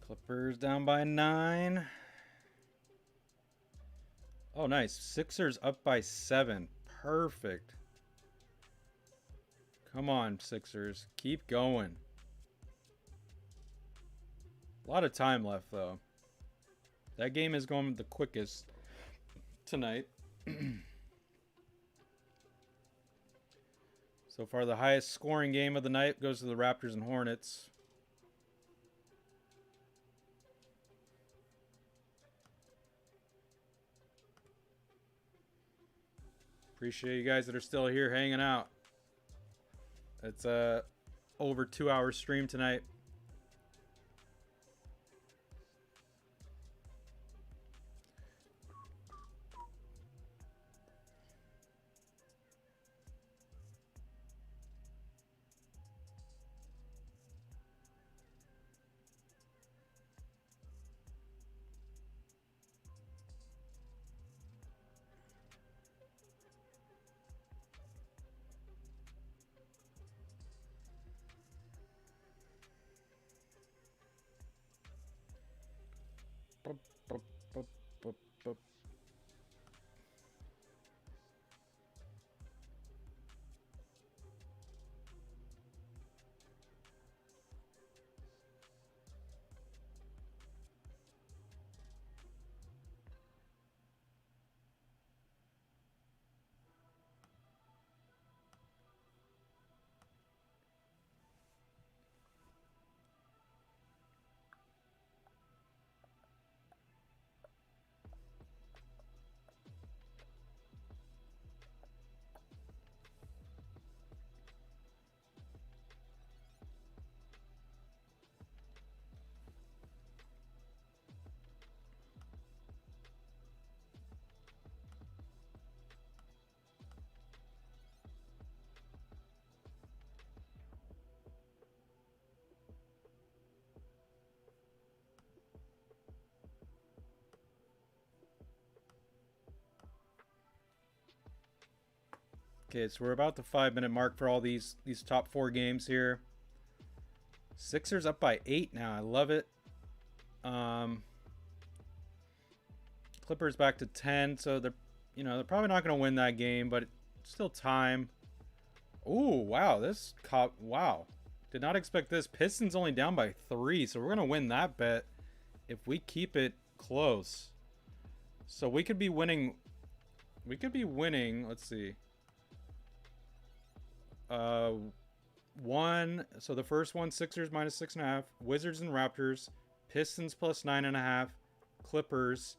Clippers down by 9. Oh, nice. Sixers up by 7. Perfect. Come on, Sixers. Keep going. A lot of time left, though. That game is going the quickest tonight. So far, the highest scoring game of the night goes to the Raptors and Hornets. Appreciate you guys that are still here hanging out. It's a over 2-hour stream tonight. Okay, so we're about the 5-minute mark for all these top 4 games here. Sixers up by 8 now. I love it. Clippers back to 10, so they're probably not going to win that game, but still time. Ooh, wow, wow. Did not expect this. Pistons only down by 3, so we're going to win that bet if we keep it close. So we could be winning We could be winning. Let's see. So the first one, Sixers minus 6.5, Wizards and Raptors, Pistons plus 9.5, Clippers.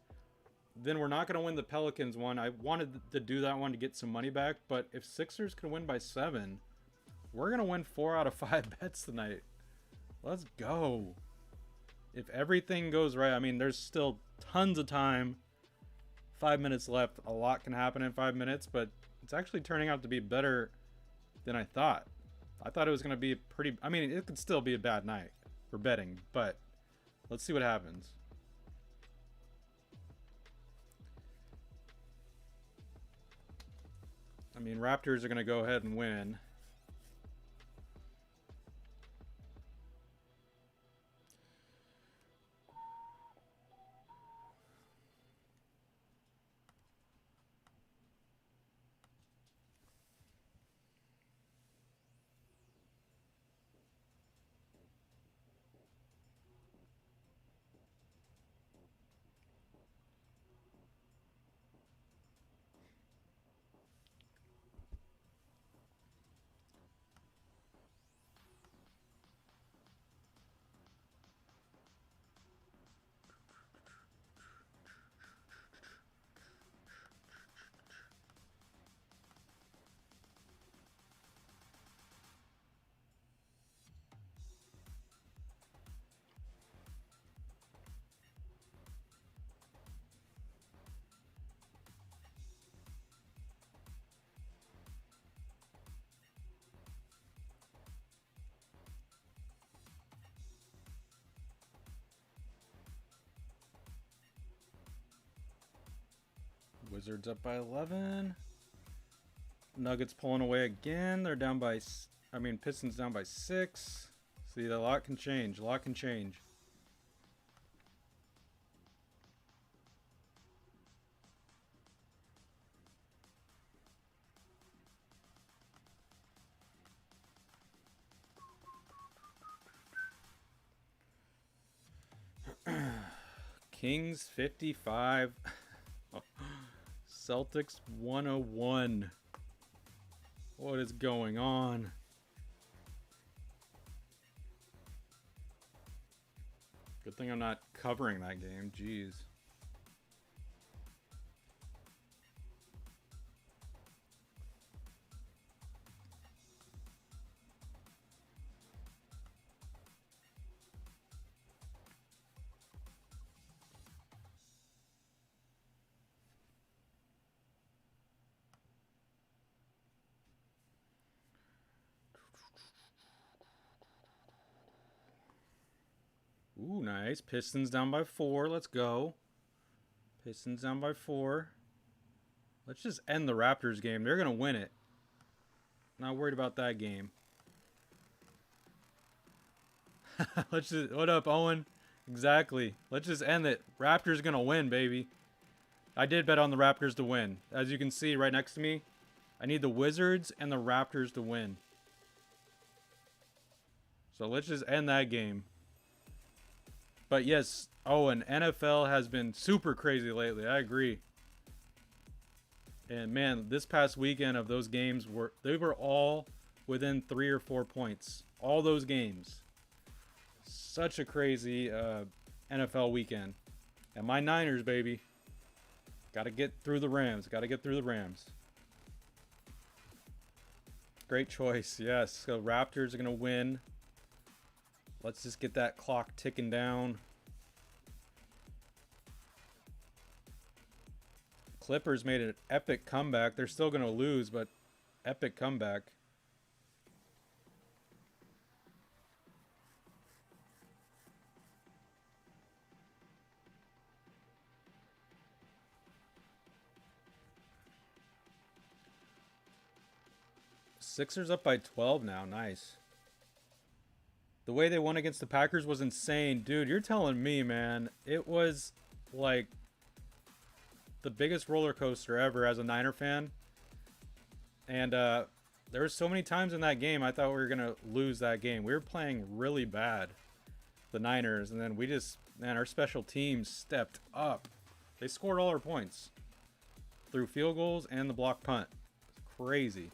Then we're not going to win the Pelicans one. I wanted to do that one to get some money back, but if Sixers can win by 7, we're going to win 4 out of 5 bets tonight. Let's go. If everything goes right, I mean, there's still tons of time. 5 minutes left. A lot can happen in 5 minutes, but it's actually turning out to be better than I thought. I thought it was going to be pretty... I mean, it could still be a bad night for betting, but let's see what happens. I mean, Raptors are going to go ahead and win. Wizards up by 11. Nuggets pulling away again. They're down by... I mean, Pistons down by 6. See, a lot can change. A lot can change. Kings 55. Celtics 101. What is going on? Good thing I'm not covering that game. Jeez. Ooh, nice. Pistons down by 4. Let's go. Pistons down by 4. Let's just end the Raptors game. They're going to win it. Not worried about that game. Let's just... What up, Owen? Exactly. Let's just end it. Raptors going to win, baby. I did bet on the Raptors to win. As you can see right next to me, I need the Wizards and the Raptors to win. So let's just end that game. But yes, Owen, NFL has been super crazy lately. I agree. And man, this past weekend of those games they were all within 3 or 4 points. All those games. Such a crazy NFL weekend. And my Niners, baby. Got to get through the Rams. Got to get through the Rams. Great choice. Yes. So Raptors are going to win. Let's just get that clock ticking down. Clippers made an epic comeback. They're still going to lose, but epic comeback. Sixers up by 12 now. Nice. The way they won against the Packers was insane. Dude, you're telling me, man. It was like the biggest roller coaster ever as a Niner fan. And there were so many times in that game I thought we were going to lose that game. We were playing really bad, the Niners. And then we just, man, our special teams stepped up. They scored all our points. threw field goals and the block punt. It's crazy.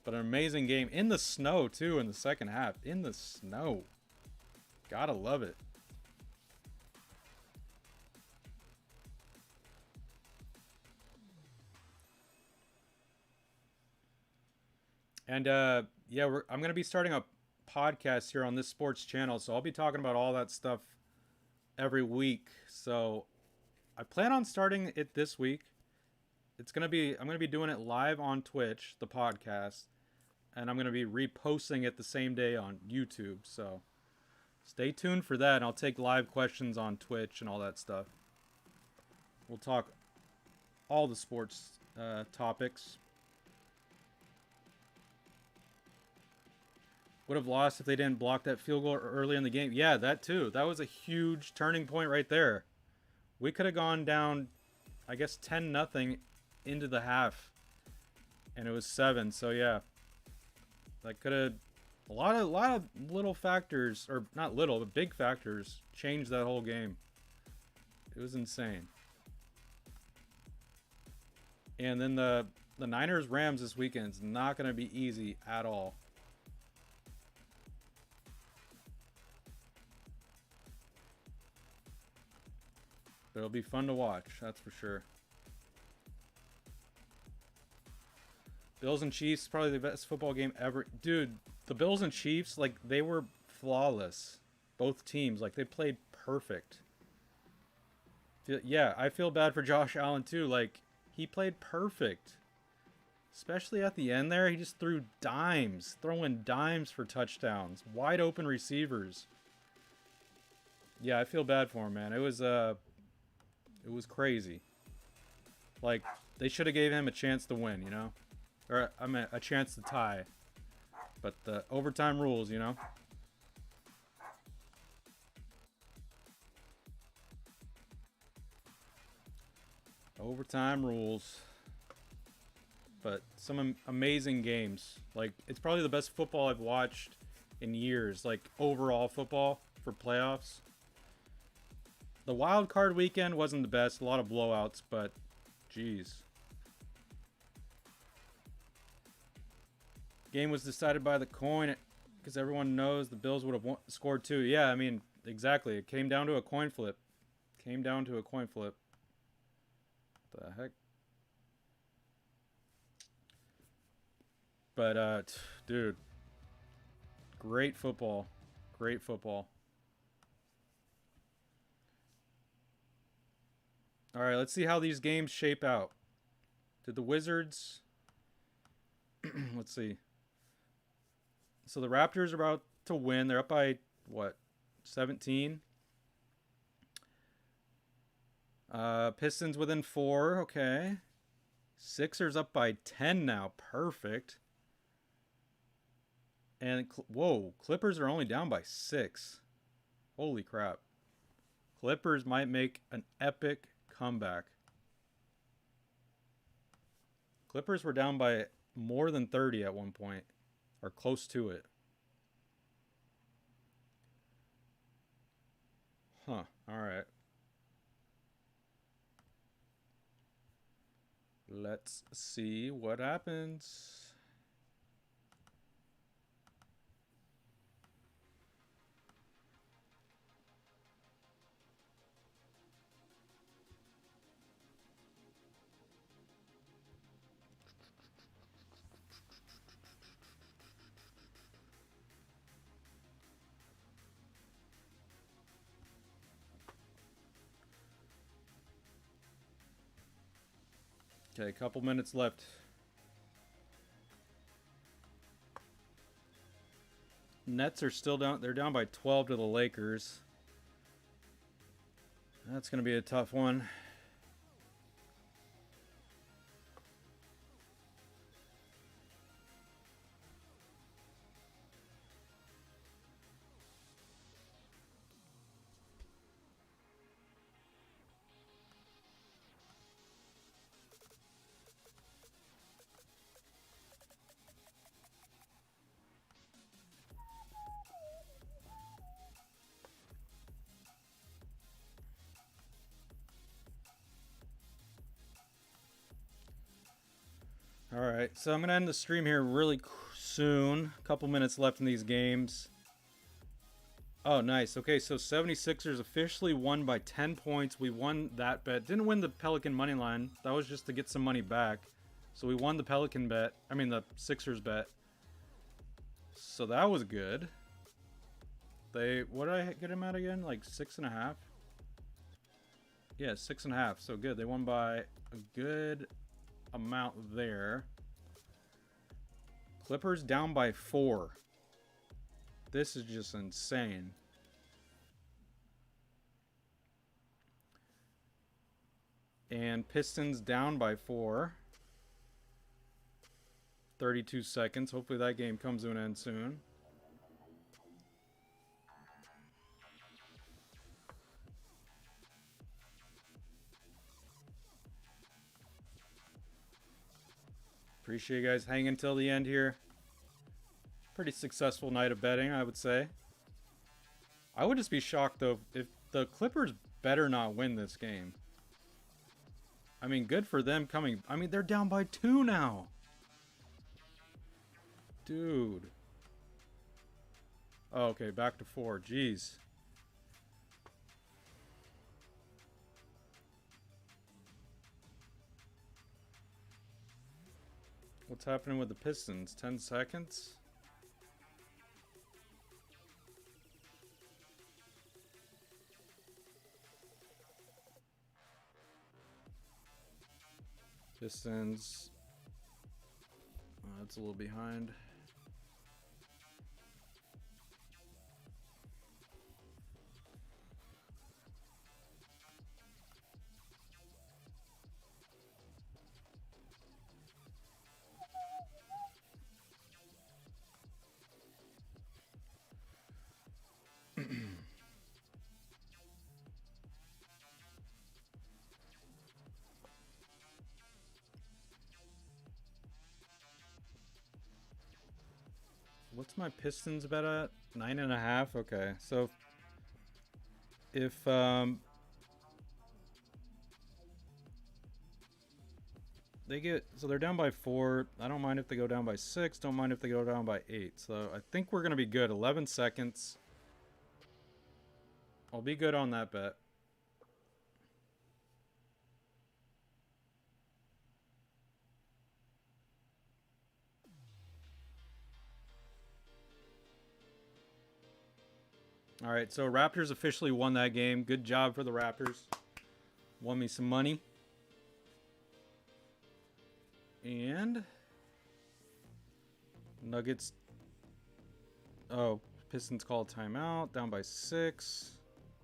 But an amazing game in the snow too in the second half. In the snow. Gotta love it. And yeah, I'm going to be starting a podcast here on this sports channel, so I'll be talking about all that stuff every week. So I plan on starting it this week. I'm going to be doing it live on Twitch, the podcast, and I'm going to be reposting it the same day on YouTube. So stay tuned for that, and I'll take live questions on Twitch and all that stuff. We'll talk all the sports topics. Would have lost if they didn't block that field goal early in the game. Yeah, that too. That was a huge turning point right there. We could have gone down, I guess, 10-0 into the half, and it was 7. So yeah, that could have a lot of little factors, or not little, but big factors, changed that whole game. It was insane. And then the Niners Rams this weekend is not going to be easy at all. But it'll be fun to watch, that's for sure. Bills and Chiefs, probably the best football game ever. Dude, the Bills and Chiefs, like, they were flawless. Both teams, like, they played perfect. Yeah, I feel bad for Josh Allen, too. Like, he played perfect. Especially at the end there, he just threw dimes. Throwing dimes for touchdowns. Wide open receivers. Yeah, I feel bad for him, man. It was crazy. Like, they should have gave him a chance to win, you know? Or, I mean, a chance to tie. But the overtime rules, you know? Overtime rules. But some amazing games. Like, it's probably the best football I've watched in years. Like, overall football for playoffs. The wild card weekend wasn't the best. A lot of blowouts, but geez. Game was decided by the coin because everyone knows the Bills would have scored 2. Yeah, I mean, exactly. It came down to a coin flip. The heck? But, dude. Great football. Great football. All right, let's see how these games shape out. Did the Wizards... Let's see. So the Raptors are about to win. They're up by, what, 17? Pistons within 4. Okay. Sixers up by 10 now. Perfect. And, whoa, Clippers are only down by 6. Holy crap. Clippers might make an epic comeback. Clippers were down by more than 30 at one point, or close to it. Huh, alright. Let's see what happens. Okay, a couple minutes left. Nets are still down. They're down by 12 to the Lakers. That's going to be a tough one. Alright, so I'm going to end the stream here really soon. A couple minutes left in these games. Oh, nice. Okay, so 76ers officially won by 10 points. We won that bet. Didn't win the Pelican money line. That was just to get some money back. So we won the Pelican bet. I mean, the Sixers bet. So that was good. What did I get him at again? Like 6.5? Yeah, 6.5. So good. They won by a good amount there. Clippers down by 4. This is just insane. And Pistons down by 4. 32 seconds. Hopefully that game comes to an end soon. Appreciate you guys hanging until the end here. Pretty successful night of betting, I would say. I would just be shocked, though, if the Clippers better not win this game. I mean, good for them coming. I mean, they're down by 2 now. Dude. Oh, okay, back to 4. Jeez. What's happening with the Pistons? 10 seconds? Pistons. Oh, that's a little behind. What's my Pistons bet at? 9.5? Okay, so if they get, so they're down by 4. I don't mind if they go down by 6. Don't mind if they go down by 8. So I think we're gonna be good. 11 seconds. I'll be good on that bet. All right, so Raptors officially won that game. Good job for the Raptors. Won me some money. And Nuggets. Oh, Pistons call timeout. Down by 6.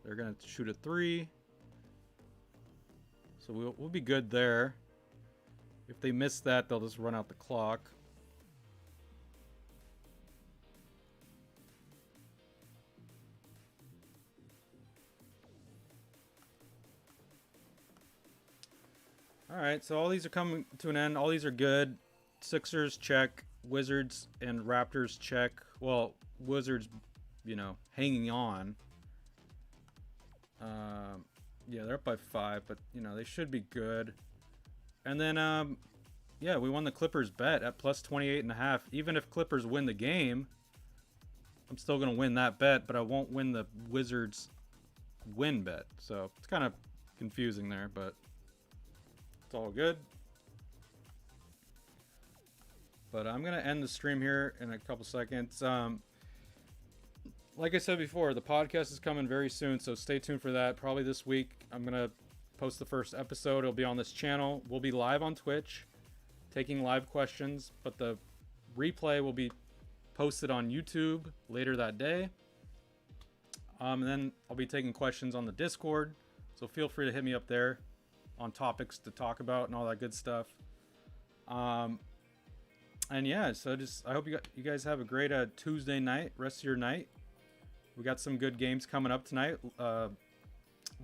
They're going to shoot a 3. So we'll be good there. If they miss that, they'll just run out the clock. Alright, so all these are coming to an end. All these are good. Sixers, check. Wizards and Raptors, check. Well, Wizards, you know, hanging on. Yeah, they're up by 5, but, you know, they should be good. And then, yeah, we won the Clippers bet at plus 28.5. Even if Clippers win the game, I'm still going to win that bet, but I won't win the Wizards win bet. So it's kind of confusing there, but it's all good. But I'm going to end the stream here in a couple seconds. Like I said before, the podcast is coming very soon, so stay tuned for that. Probably this week, I'm going to post the first episode. It'll be on this channel. We'll be live on Twitch, taking live questions, but the replay will be posted on YouTube later that day. And then I'll be taking questions on the Discord, so feel free to hit me up there on topics to talk about and all that good stuff. And yeah, so I hope you guys have a great Tuesday night, rest of your night. We got some good games coming up tonight.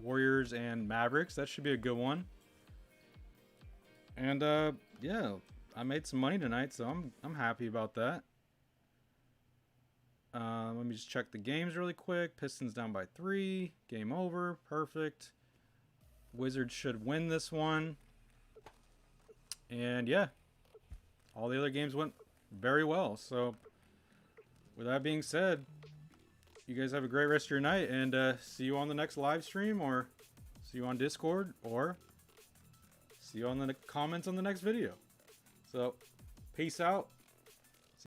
Warriors and Mavericks. That should be a good one. And yeah, I made some money tonight, so I'm happy about that. Let me just check the games really quick. Pistons down by 3. Game over. Perfect. Wizards should win this one. And yeah, all the other games went very well. So with that being said, you guys have a great rest of your night, and see you on the next live stream, or see you on Discord, or see you on the comments on the next video. So peace out.